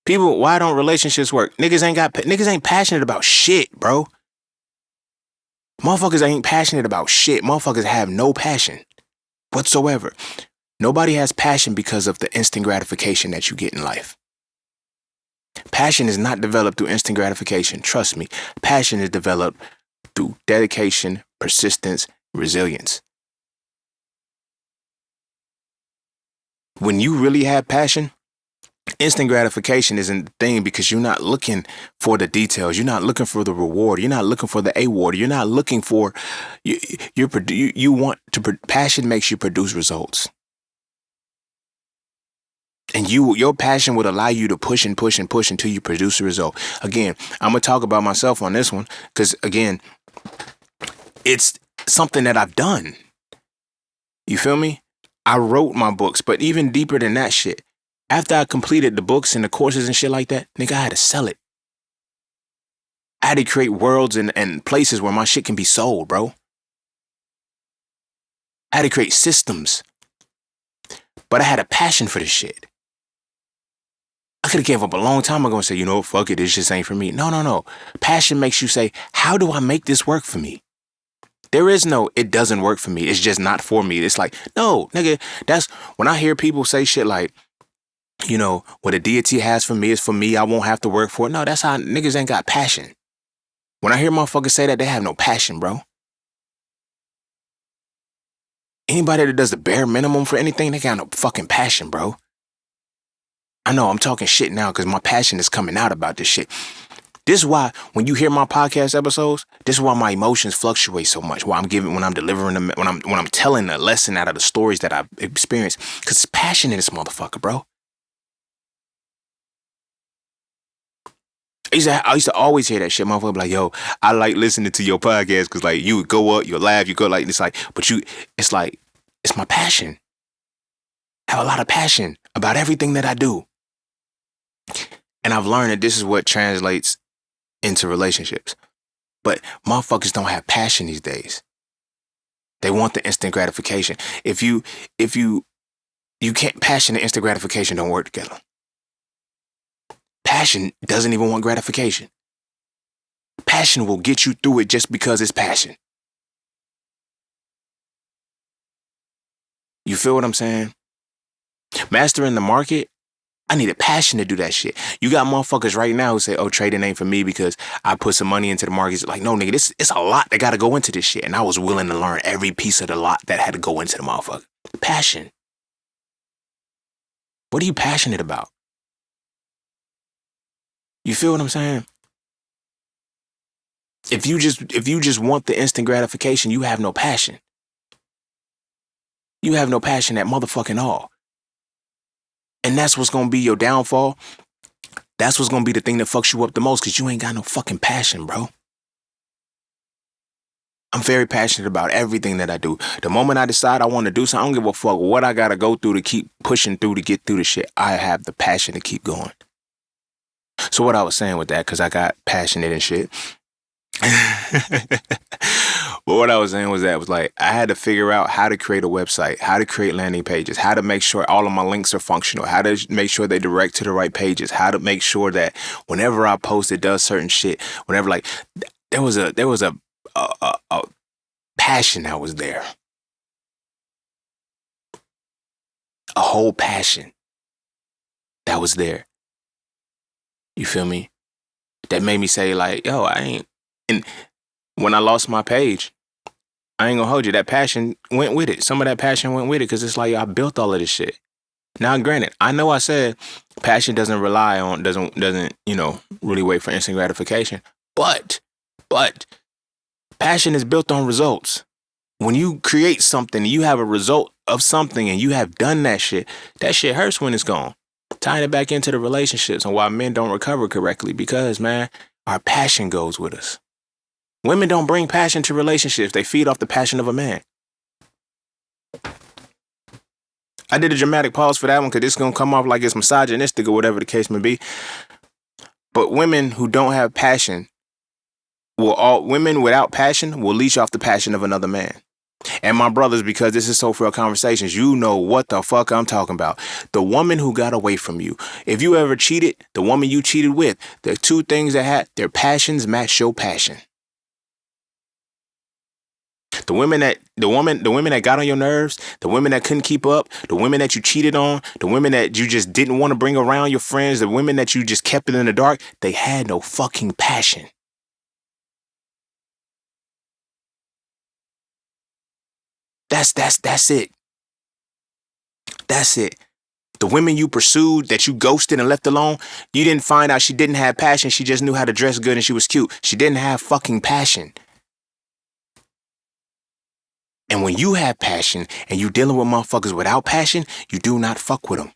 People, why don't relationships work? Niggas ain't passionate about shit, bro. Motherfuckers ain't passionate about shit. Motherfuckers have no passion whatsoever. Nobody has passion because of the instant gratification that you get in life. Passion is not developed through instant gratification. Trust me. Passion is developed through dedication, persistence, resilience. When you really have passion, instant gratification isn't the thing because you're not looking for the details. You're not looking for the reward. You're not looking for the award. You're not looking for, passion makes you produce results. And your passion would allow you to push and push and push until you produce a result. Again, I'm going to talk about myself on this one because, again, it's something that I've done. You feel me? I wrote my books, but even deeper than that shit, after I completed the books and the courses and shit like that, nigga, I had to sell it. I had to create worlds and places where my shit can be sold, bro. I had to create systems. But I had a passion for this shit. I could have gave up a long time ago and said, you know what, fuck it, this just ain't for me. No. Passion makes you say, how do I make this work for me? There is no, it doesn't work for me. It's just not for me. It's like, no, nigga, that's when I hear people say shit like, you know, what a deity has for me is for me. I won't have to work for it. No, that's how niggas ain't got passion. When I hear motherfuckers say that, they have no passion, bro. Anybody that does the bare minimum for anything, they got no fucking passion, bro. I know I'm talking shit now because my passion is coming out about this shit. This is why when you hear my podcast episodes, this is why my emotions fluctuate so much. Why when I'm delivering them, when I'm telling a lesson out of the stories that I've experienced, because it's passion in this motherfucker, bro. I used to always hear that shit, motherfucker. Like, yo, I like listening to your podcast because like you would go up, you laugh, you go like it's like, but it's like it's my passion. I have a lot of passion about everything that I do, and I've learned that this is what translates into relationships. But motherfuckers don't have passion these days. They want the instant gratification. If you can't, passion and instant gratification don't work together. Passion doesn't even want gratification. Passion will get you through it just because it's passion. You feel what I'm saying? Mastering the market, I need a passion to do that shit. You got motherfuckers right now who say, oh, trading ain't for me because I put some money into the markets. Like, no, nigga, it's a lot that got to go into this shit. And I was willing to learn every piece of the lot that had to go into the motherfucker. Passion. What are you passionate about? You feel what I'm saying? If you just want the instant gratification, you have no passion. You have no passion at motherfucking all. And that's what's gonna be your downfall. That's what's gonna be the thing that fucks you up the most, because you ain't got no fucking passion, bro. I'm very passionate about everything that I do. The moment I decide I want to do something, I don't give a fuck what I gotta go through to keep pushing through to get through the shit. I have the passion to keep going. So what I was saying with that, because I got passionate and shit. But what I was saying was like I had to figure out how to create a website, how to create landing pages, how to make sure all of my links are functional, how to make sure they direct to the right pages, how to make sure that whenever I post it does certain shit. Whenever like there was a passion that was there, a whole passion that was there. You feel me? That made me say like, yo, I ain't. And when I lost my page, I ain't gonna hold you. That passion went with it. Some of that passion went with it because it's like I built all of this shit. Now, granted, I know I said passion doesn't really wait for instant gratification. But passion is built on results. When you create something, you have a result of something and you have done that shit hurts when it's gone. Tying it back into the relationships and why men don't recover correctly, because, man, our passion goes with us. Women don't bring passion to relationships. They feed off the passion of a man. I did a dramatic pause for that one because it's going to come off like it's misogynistic or whatever the case may be. But women who don't have passion women without passion will leech off the passion of another man. And my brothers, because this is So Frail Conversations, you know what the fuck I'm talking about. The woman who got away from you. If you ever cheated, the woman you cheated with, the two things that had their passions match your passion. The women that got on your nerves, the women that couldn't keep up, the women that you cheated on, the women that you just didn't want to bring around your friends, the women that you just kept it in the dark, they had no fucking passion. That's it. That's it. The women you pursued, that you ghosted and left alone, you didn't find out she didn't have passion. She just knew how to dress good and she was cute. She didn't have fucking passion. And when you have passion and you dealing with motherfuckers without passion, you do not fuck with them.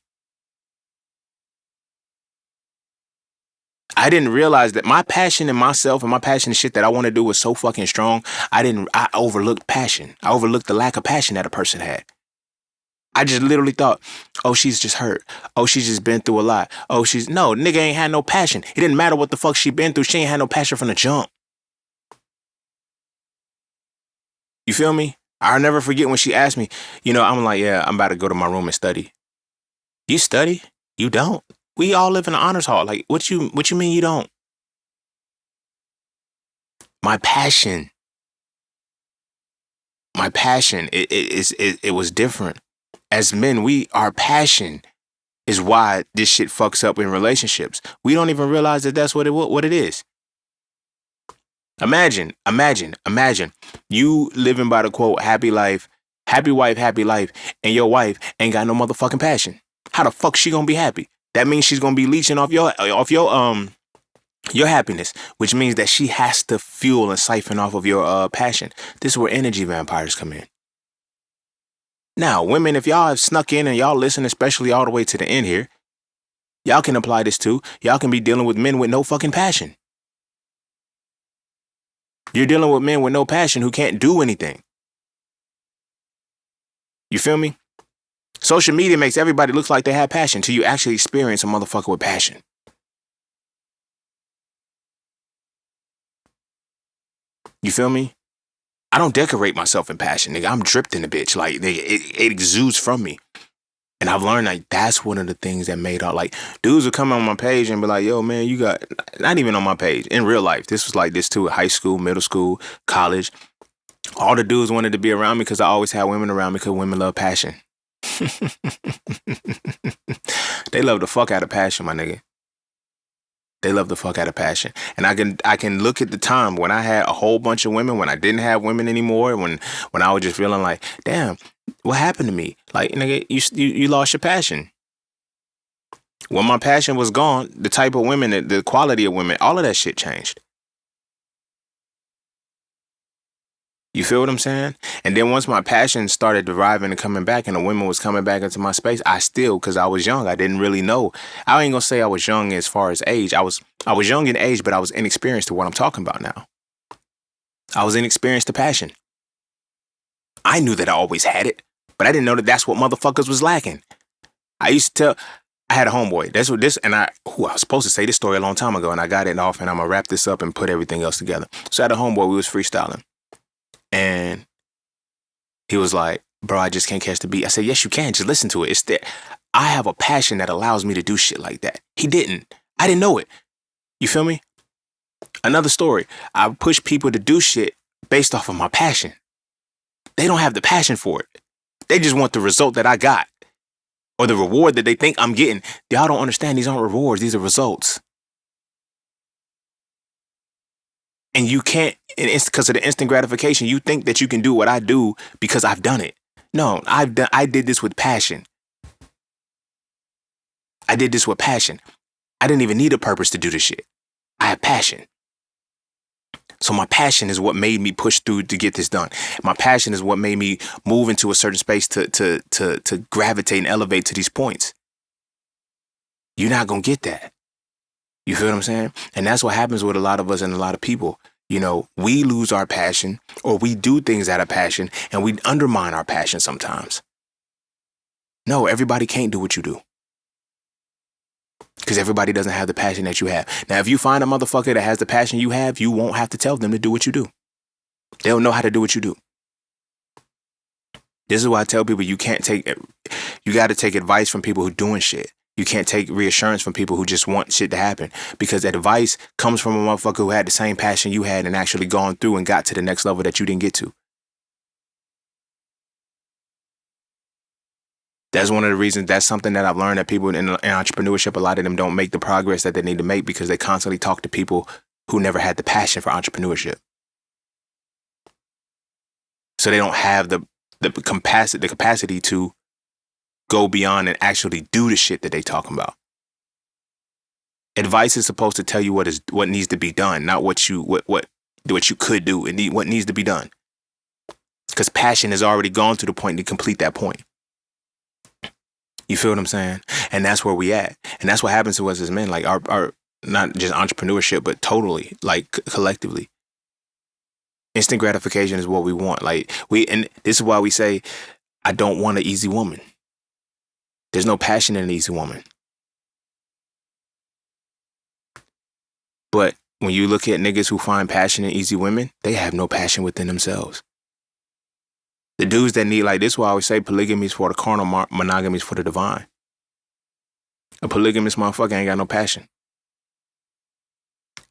I didn't realize that my passion in myself and my passion in shit that I want to do was so fucking strong. I overlooked passion. I overlooked the lack of passion that a person had. I just literally thought, oh, she's just hurt. Oh, she's just been through a lot. Oh, no, nigga ain't had no passion. It didn't matter what the fuck she been through. She ain't had no passion from the jump. You feel me? I'll never forget when she asked me, I'm like, yeah, I'm about to go to my room and study. You study? You don't. We all live in an honors hall. Like, what you mean you don't? My passion, it was different. As men, our passion is why this shit fucks up in relationships. We don't even realize that that's what it is. Imagine you living by the quote, happy wife, happy life, and your wife ain't got no motherfucking passion. How the fuck she gonna be happy? That means she's gonna be leeching off your Your happiness, which means that she has to fuel and siphon off of your passion. This is where energy vampires come in. Now, women, if y'all have snuck in and y'all listen, especially all the way to the end here, y'all can apply this too. Y'all can be dealing with men with no fucking passion. You're dealing with men with no passion who can't do anything. You feel me? Social media makes everybody look like they have passion till you actually experience a motherfucker with passion. You feel me? I don't decorate myself in passion, nigga. I'm dripped in the bitch. Like, nigga, it exudes from me. And I've learned, like, that's one of the things that made out, like, dudes would come on my page and be like, yo, man, you got, not even on my page, in real life. This was like this too, high school, middle school, college. All the dudes wanted to be around me because I always had women around me because women love passion. They love the fuck out of passion, my nigga. They love the fuck out of passion. And I can look at the time when I had a whole bunch of women, when I didn't have women anymore, when I was just feeling like, damn, what happened to me? Like, nigga, you lost your passion. When my passion was gone, the type of women, the quality of women, all of that shit changed. You feel what I'm saying? And then once my passion started deriving and coming back and the women was coming back into my space, I still, because I was young, I didn't really know. I ain't gonna say I was young as far as age. I was young in age, but I was inexperienced to what I'm talking about now. I was inexperienced to passion. I knew that I always had it, but I didn't know that that's what motherfuckers was lacking. I used to tell, I had a homeboy. That's what this, and I was supposed to say this story a long time ago, and I got it off, and I'm gonna wrap this up and put everything else together. So I had a homeboy, we was freestyling. And he was like, bro, I just can't catch the beat. I said, yes, you can. Just listen to it. It's there. I have a passion that allows me to do shit like that. He didn't. I didn't know it. You feel me? Another story. I push people to do shit based off of my passion. They don't have the passion for it. They just want the result that I got or the reward that they think I'm getting. Y'all don't understand. These aren't rewards. These are results. And you can't, and it's because of the instant gratification. You think that you can do what I do because I've done it. No, I did this with passion. I did this with passion. I didn't even need a purpose to do this shit. I have passion. So my passion is what made me push through to get this done. My passion is what made me move into a certain space to gravitate and elevate to these points. You're not going to get that. You feel what I'm saying? And that's what happens with a lot of us and a lot of people. You know, we lose our passion or we do things out of passion and we undermine our passion sometimes. No, everybody can't do what you do. Because everybody doesn't have the passion that you have. Now, if you find a motherfucker that has the passion you have, you won't have to tell them to do what you do. They'll know how to do what you do. This is why I tell people you got to take advice from people who are doing shit. You can't take reassurance from people who just want shit to happen, because advice comes from a motherfucker who had the same passion you had and actually gone through and got to the next level that you didn't get to. That's one of the reasons. That's something that I've learned, that people in entrepreneurship, a lot of them don't make the progress that they need to make because they constantly talk to people who never had the passion for entrepreneurship. So they don't have the capacity to go beyond and actually do the shit that they talking about. Advice is supposed to tell you what needs to be done, not what you could do, and what needs to be done. Because passion has already gone to the point to complete that point. You feel what I'm saying? And that's where we at. And that's what happens to us as men, like our not just entrepreneurship, but totally, like collectively. Instant gratification is what we want. And this is why we say, I don't want an easy woman. There's no passion in an easy woman. But when you look at niggas who find passion in easy women, they have no passion within themselves. The dudes that need, like, this is why I always say polygamy is for the carnal, monogamy is for the divine. A polygamous motherfucker ain't got no passion.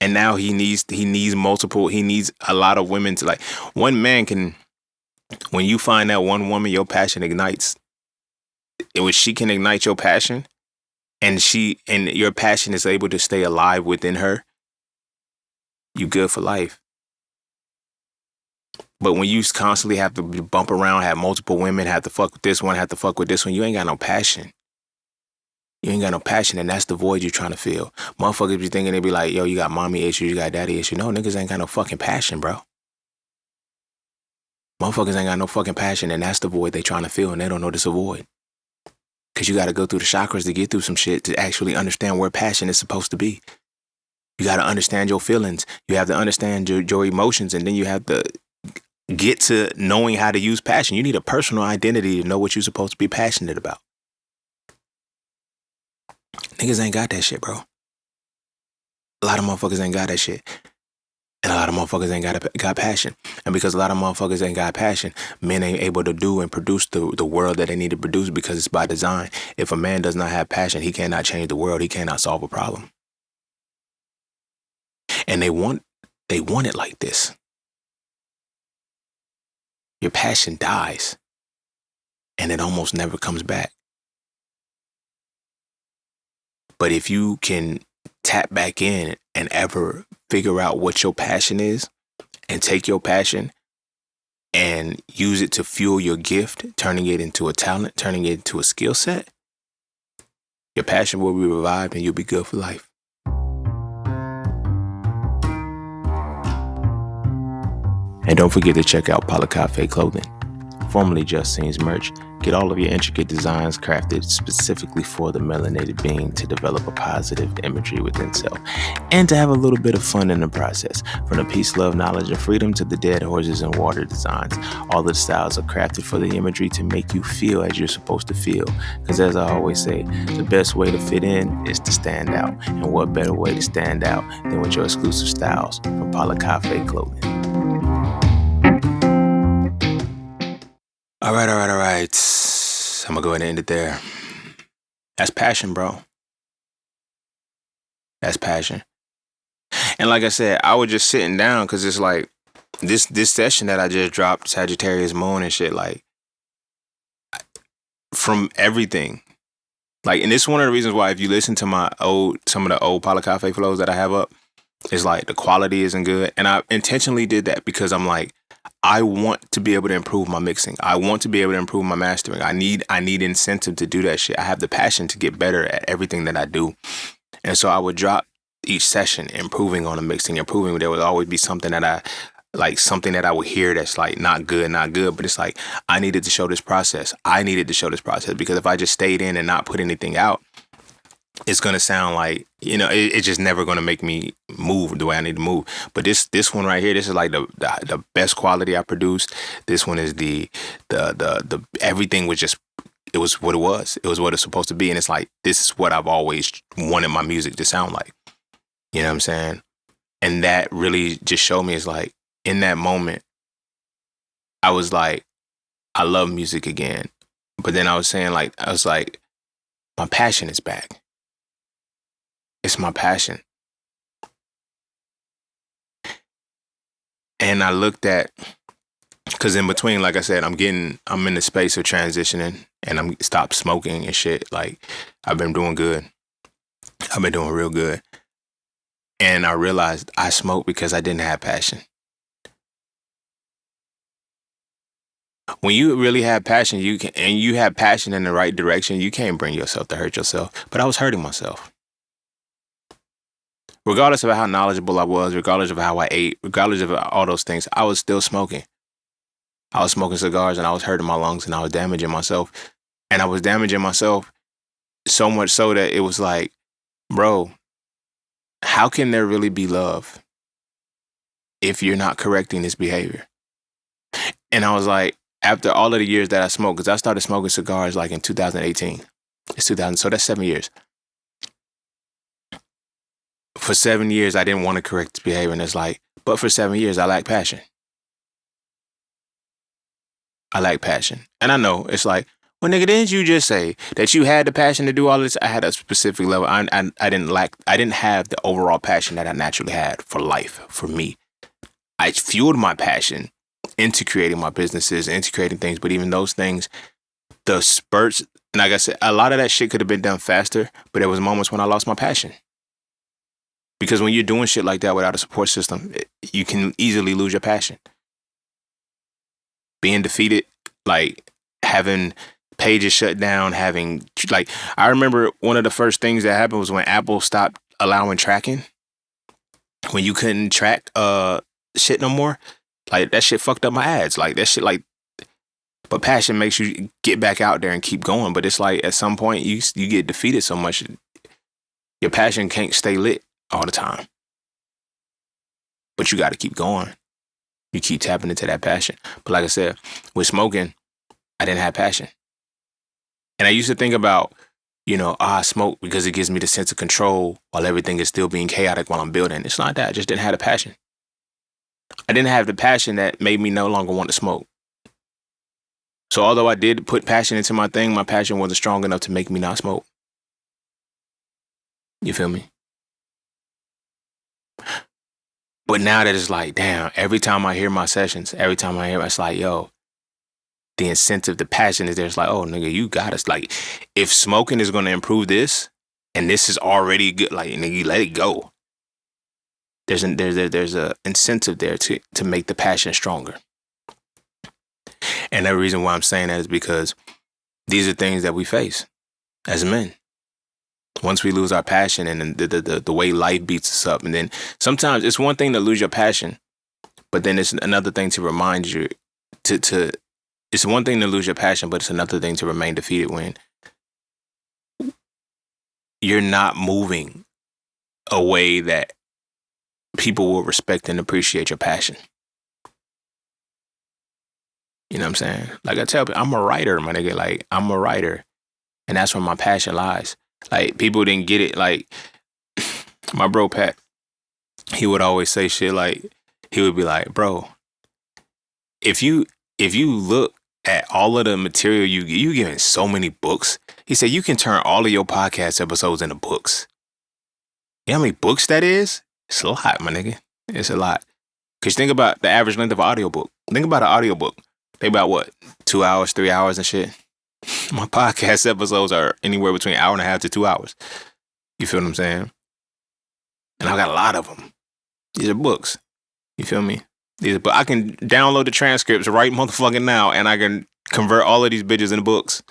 And now he needs a lot of women to, like, one man can, when you find that one woman, your passion ignites. She can ignite your passion, and your passion is able to stay alive within her, you good for life. But when you constantly have to bump around, have multiple women, have to fuck with this one, have to fuck with this one, you ain't got no passion. You ain't got no passion, and that's the void you're trying to fill. Motherfuckers be thinking they be like, yo, you got mommy issues, you got daddy issues. No, niggas ain't got no fucking passion, bro. Motherfuckers ain't got no fucking passion, and that's the void they trying to fill, and they don't know this a void. Because you got to go through the chakras to get through some shit to actually understand where passion is supposed to be. You got to understand your feelings. You have to understand your emotions, and then you have to get to knowing how to use passion. You need a personal identity to know what you're supposed to be passionate about. Niggas ain't got that shit, bro. A lot of motherfuckers ain't got that shit. And a lot of motherfuckers ain't got passion. And because a lot of motherfuckers ain't got passion, men ain't able to do and produce the world that they need to produce because it's by design. If a man does not have passion, he cannot change the world. He cannot solve a problem. And they want it like this. Your passion dies. And it almost never comes back. But if you can tap back in and ever figure out what your passion is and take your passion and use it to fuel your gift, turning it into a talent, turning it into a skill set, your passion will be revived and you'll be good for life. And don't forget to check out Cafe Clothing, formerly Just Scenes merch. Get all of your intricate designs crafted specifically for the melanated being to develop a positive imagery within self and to have a little bit of fun in the process. From the peace, love, knowledge, and freedom to the dead horses and water designs, all the styles are crafted for the imagery to make you feel as you're supposed to feel. Because as I always say, the best way to fit in is to stand out. And what better way to stand out than with your exclusive styles from Cafe Clothing. All right. I'm going to go ahead and end it there. That's passion, bro. That's passion. And like I said, I was just sitting down because it's like this session that I just dropped, Sagittarius Moon and shit, like from everything. Like, and this is one of the reasons why if you listen to some of the old Cafe flows that I have up, it's like the quality isn't good. And I intentionally did that because I'm like, I want to be able to improve my mixing. I want to be able to improve my mastering. I need incentive to do that shit. I have the passion to get better at everything that I do. And so I would drop each session, improving on the mixing, improving. There would always be something that I would hear that's like not good. But it's like, I needed to show this process. Because if I just stayed in and not put anything out, it's going to sound like, it's just never going to make me move the way I need to move. But this one right here, this is like the best quality I produced. This one is the everything was just, it was what it was. It was what it's supposed to be. And it's like, this is what I've always wanted my music to sound like. You know what I'm saying? And that really just showed me, it's like, in that moment, I was like, I love music again. But then I was like, my passion is back. It's my passion. And I looked at, because in between, like I said, I'm in the space of transitioning and I'm stopped smoking and shit. Like, I've been doing good. I've been doing real good. And I realized I smoked because I didn't have passion. When you really have passion, you have passion in the right direction, you can't bring yourself to hurt yourself. But I was hurting myself. Regardless of how knowledgeable I was, regardless of how I ate, regardless of all those things, I was still smoking. I was smoking cigars and I was hurting my lungs and I was damaging myself. And I was damaging myself so much so that it was like, bro, how can there really be love if you're not correcting this behavior? And I was like, after all of the years that I smoked, because I started smoking cigars like in 2018. It's 2000, so that's 7 years. For 7 years, I didn't want to correct this behavior. And it's like, but for 7 years, I lacked passion. And I know it's like, well, nigga, didn't you just say that you had the passion to do all this? I had a specific level. I didn't have the overall passion that I naturally had for life, for me. I fueled my passion into creating my businesses, into creating things. But even those things, the spurts, and like I said, a lot of that shit could have been done faster, but there was moments when I lost my passion. Because when you're doing shit like that without a support system, you can easily lose your passion. Being defeated, like having pages shut down, having like, I remember one of the first things that happened was when Apple stopped allowing tracking. When you couldn't track shit no more, like that shit fucked up my ads. Like that shit, like, but passion makes you get back out there and keep going. But it's like at some point you get defeated so much, your passion can't stay lit all the time. But you got to keep going. You keep tapping into that passion. But like I said, with smoking, I didn't have passion. And I used to think about, I smoke because it gives me the sense of control while everything is still being chaotic while I'm building. It's not that. I just didn't have the passion. I didn't have the passion that made me no longer want to smoke. So although I did put passion into my thing, my passion wasn't strong enough to make me not smoke. You feel me? But now that it's like, damn, every time I hear my sessions, every time I hear it, it's like, yo, the incentive, the passion is there. It's like, oh, nigga, you got us. Like, if smoking is going to improve this, and this is already good, like, nigga, you let it go. There's a incentive there to make the passion stronger. And the reason why I'm saying that is because these are things that we face as men. Once we lose our passion and the way life beats us up, and then sometimes it's one thing to lose your passion, but then it's another thing to remind you it's one thing to lose your passion, but it's another thing to remain defeated when you're not moving a way that people will respect and appreciate your passion. You know what I'm saying? Like I tell people, I'm a writer, my nigga. Like, I'm a writer. And that's where my passion lies. Like, people didn't get it. Like, my bro Pat, he would always say shit like, he would be like, bro, if you look at all of the material you giving so many books, he said you can turn all of your podcast episodes into books. You know how many books that is? It's a lot, my nigga. It's a lot. Because think about the average length of an audiobook. Think about an audiobook. They about what? 2 hours, 3 hours and shit. My podcast episodes are anywhere between 1.5 hours to 2 hours. You feel what I'm saying? And I got a lot of them. These are books. You feel me? But I can download the transcripts right motherfucking now, and I can convert all of these bitches into books.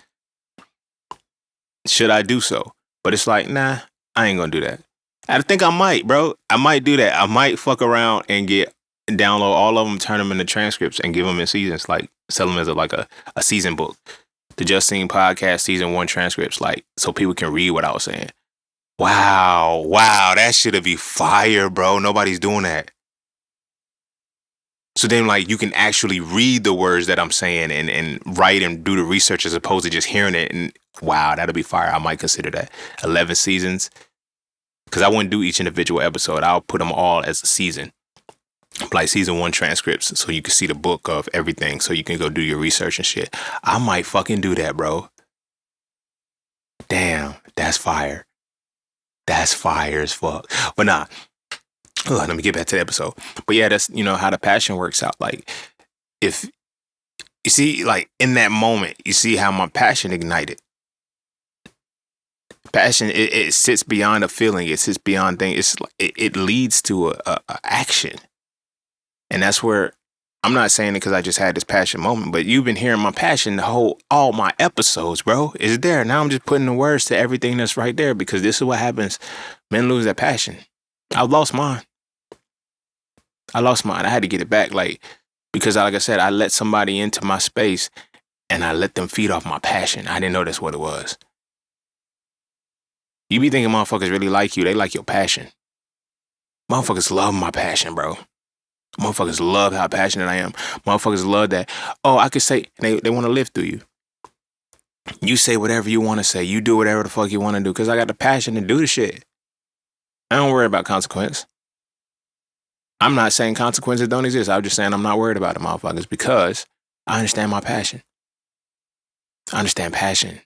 Should I do so? But it's like, nah, I ain't gonna do that. I think I might, bro. I might do that. I might fuck around and download all of them, turn them into transcripts, and give them in seasons. Like, sell them as a season book. The Just Seen Podcast Season 1 transcripts, like, so people can read what I was saying. Wow, that shit'd be fire, bro. Nobody's doing that. So then, like, you can actually read the words that I'm saying and write and do the research as opposed to just hearing it. And wow, that'll be fire. I might consider that. 11 seasons. Because I wouldn't do each individual episode. I'll put them all as a season. Like season 1 transcripts. So you can see the book of everything. So you can go do your research and shit. I might fucking do that, bro. Damn, that's fire. That's fire as fuck. But nah. Let me get back to the episode. But yeah, that's, how the passion works out. Like, if you see, like, in that moment, you see how my passion ignited. Passion, it sits beyond a feeling. It sits beyond things. It leads to a action. And that's where, I'm not saying it because I just had this passion moment, but you've been hearing my passion all my episodes, bro. It's there. Now I'm just putting the words to everything that's right there, because this is what happens. Men lose their passion. I lost mine. I had to get it back, like, because like I said, I let somebody into my space and I let them feed off my passion. I didn't know that's what it was. You be thinking motherfuckers really like you. They like your passion. Motherfuckers love my passion, bro. Motherfuckers love how passionate I am. Motherfuckers love that. Oh, I could say, they want to live through you. You say whatever you want to say. You do whatever the fuck you want to do, because I got the passion to do the shit. I don't worry about consequence. I'm not saying consequences don't exist. I'm just saying I'm not worried about the motherfuckers, because I understand my passion. I understand passion.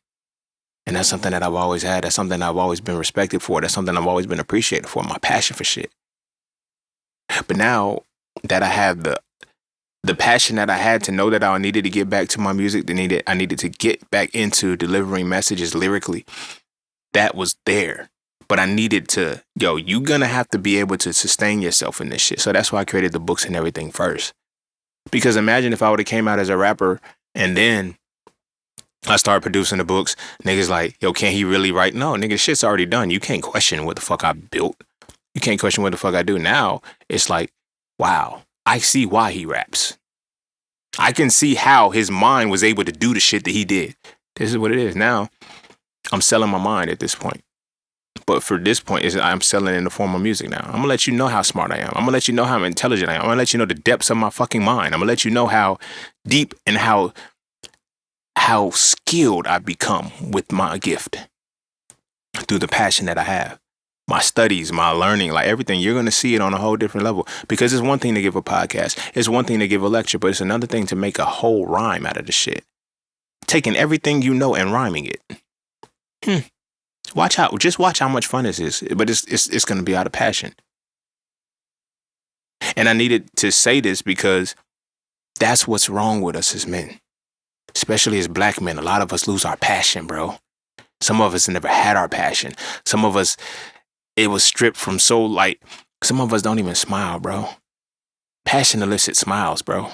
And that's something that I've always had. That's something I've always been respected for. That's something I've always been appreciated for, my passion for shit. But now that I have the passion that I had to know that I needed to get back to my music, I needed to get back into delivering messages lyrically, that was there. But I needed to, you're going to have to be able to sustain yourself in this shit. So that's why I created the books and everything first. Because imagine if I would have came out as a rapper and then I started producing the books. Niggas like, yo, can he really write? No, nigga, shit's already done. You can't question what the fuck I built. You can't question what the fuck I do. Now, it's like, wow, I see why he raps. I can see how his mind was able to do the shit that he did. This is what it is. Now, I'm selling my mind at this point. But for this point, I'm selling in the form of music now. I'm going to let you know how smart I am. I'm going to let you know how intelligent I am. I'm going to let you know the depths of my fucking mind. I'm going to let you know how deep and how skilled I've become with my gift through the passion that I have. My studies, my learning, like everything, you're going to see it on a whole different level. Because it's one thing to give a podcast. It's one thing to give a lecture, but it's another thing to make a whole rhyme out of the shit. Taking everything you know and rhyming it. Just watch how much fun this is. But it's going to be out of passion. And I needed to say this because that's what's wrong with us as men. Especially as black men. A lot of us lose our passion, bro. Some of us never had our passion. Some of us, it was stripped from some of us don't even smile, bro. Passion elicits smiles, bro.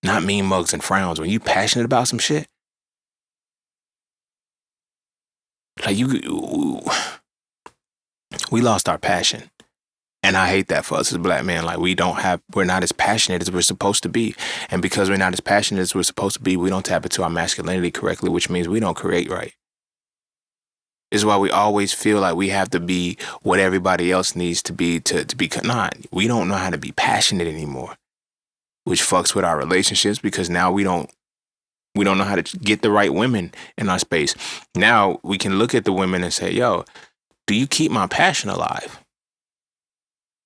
Not mean mugs and frowns. When you passionate about some shit, like we lost our passion. And I hate that for us as black men. Like we're not as passionate as we're supposed to be. And because we're not as passionate as we're supposed to be, we don't tap into our masculinity correctly, which means we don't create right. This is why we always feel like we have to be what everybody else needs to be to be not. We don't know how to be passionate anymore, which fucks with our relationships because now we don't know how to get the right women in our space. Now we can look at the women and say, yo, do you keep my passion alive?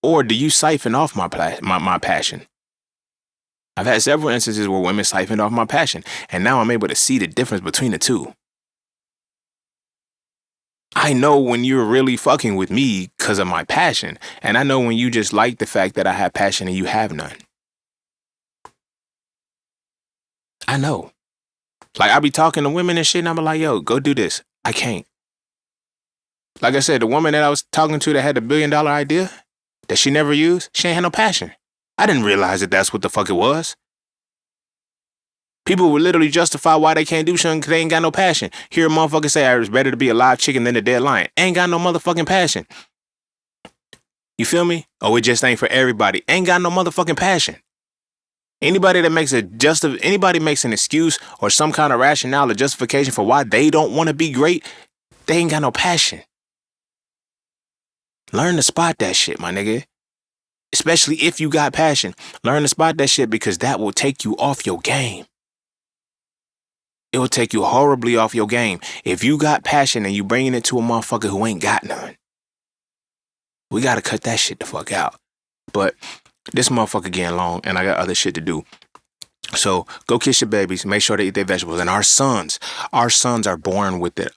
Or do you siphon off my passion? I've had several instances where women siphoned off my passion, and now I'm able to see the difference between the two. I know when you're really fucking with me because of my passion, and I know when you just like the fact that I have passion and you have none. I know. Like, I be talking to women and shit, and I'm like, yo, go do this. I can't. Like I said, the woman that I was talking to that had the $1 billion idea that she never used, she ain't had no passion. I didn't realize that that's what the fuck it was. People would literally justify why they can't do something because they ain't got no passion. Hear a motherfucker say, it's better to be a live chicken than a dead lion. Ain't got no motherfucking passion. You feel me? Oh, it just ain't for everybody. Ain't got no motherfucking passion. Anybody that makes anybody makes an excuse or some kind of rationale or justification for why they don't want to be great, they ain't got no passion. Learn to spot that shit, my nigga. Especially if you got passion. Learn to spot that shit because that will take you off your game. It will take you horribly off your game. If you got passion and you bringing it to a motherfucker who ain't got none. We got to cut that shit the fuck out. But this motherfucker getting long and I got other shit to do. So go kiss your babies. Make sure they eat their vegetables. And our sons are born with the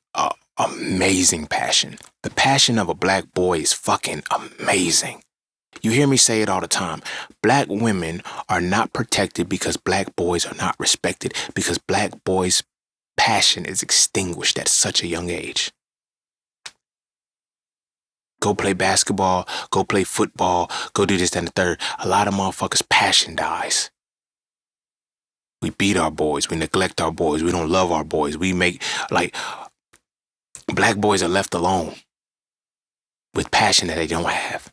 amazing passion. The passion of a black boy is fucking amazing. You hear me say it all the time. Black women are not protected because black boys are not respected because black boys' passion is extinguished at such a young age. Go play basketball, go play football, go do this, that, and the third. A lot of motherfuckers' passion dies. We beat our boys, we neglect our boys, we don't love our boys. We make, black boys are left alone with passion that they don't have.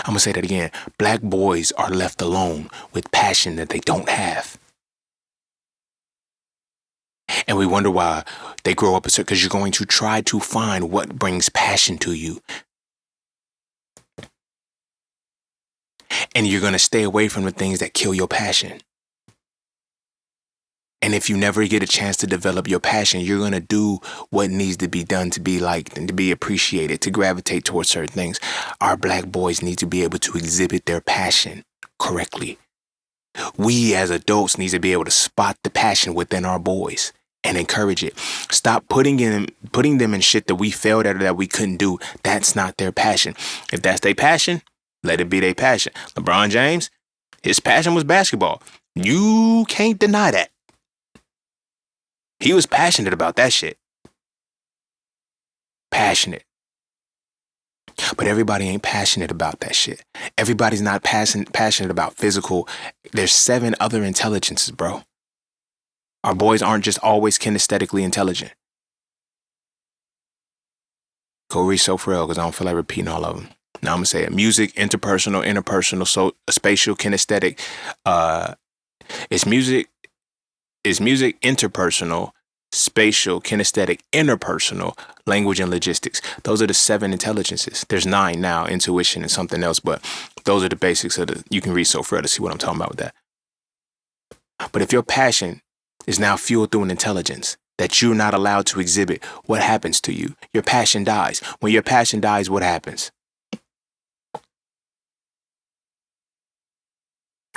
I'm going to say that again. Black boys are left alone with passion that they don't have. And we wonder why they grow up because you're going to try to find what brings passion to you. And you're going to stay away from the things that kill your passion. And if you never get a chance to develop your passion, you're going to do what needs to be done to be liked and to be appreciated, to gravitate towards certain things. Our black boys need to be able to exhibit their passion correctly. We as adults need to be able to spot the passion within our boys and encourage it. Stop putting them in shit that we failed at or that we couldn't do. That's not their passion. If that's their passion, let it be their passion. LeBron James, his passion was basketball. You can't deny that. He was passionate about that shit. Passionate. But everybody ain't passionate about that shit. Everybody's not passionate about physical. There's 7 other intelligences, bro. Our boys aren't just always kinesthetically intelligent. Go read Frail because I don't feel like repeating all of them. Now I'm gonna say it: music, interpersonal, so spatial, kinesthetic. It's music, interpersonal, spatial, kinesthetic, interpersonal, language, and logistics. Those are the 7 intelligences. There's 9 now: intuition and something else, but those are the basics of the. You can read Frail to see what I'm talking about with that. But if your passion is now fueled through an intelligence that you're not allowed to exhibit, what happens to you? Your passion dies. When your passion dies, what happens?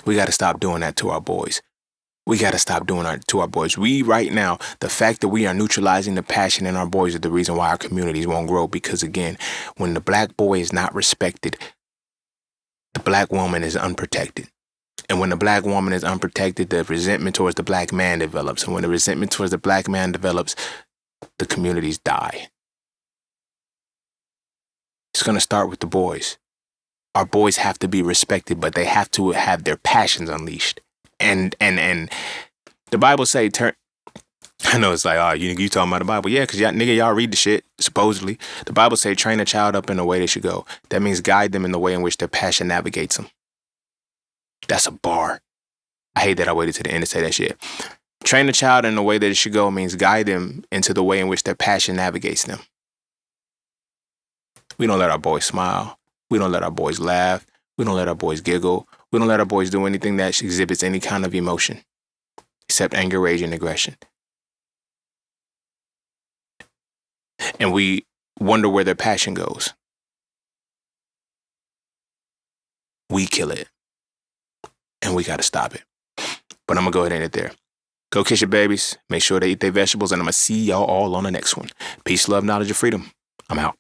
We got to stop doing that to our boys. We got to stop doing that to our boys. We, right now, the fact that we are neutralizing the passion in our boys is the reason why our communities won't grow. Because again, when the black boy is not respected, the black woman is unprotected. And when the black woman is unprotected, the resentment towards the black man develops. And when the resentment towards the black man develops, the communities die. It's going to start with the boys. Our boys have to be respected, but they have to have their passions unleashed. And the Bible say, I know it's like, oh, you talking about the Bible. Yeah, because y'all read the shit, supposedly. The Bible say, train a child up in the way they should go. That means guide them in the way in which their passion navigates them. That's a bar. I hate that I waited to the end to say that shit. Train a child in the way that it should go means guide them into the way in which their passion navigates them. We don't let our boys smile. We don't let our boys laugh. We don't let our boys giggle. We don't let our boys do anything that exhibits any kind of emotion, except anger, rage, and aggression. And we wonder where their passion goes. We kill it. And we got to stop it. But I'm going to go ahead and end it there. Go kiss your babies. Make sure they eat their vegetables. And I'm going to see y'all all on the next one. Peace, love, knowledge, and freedom. I'm out.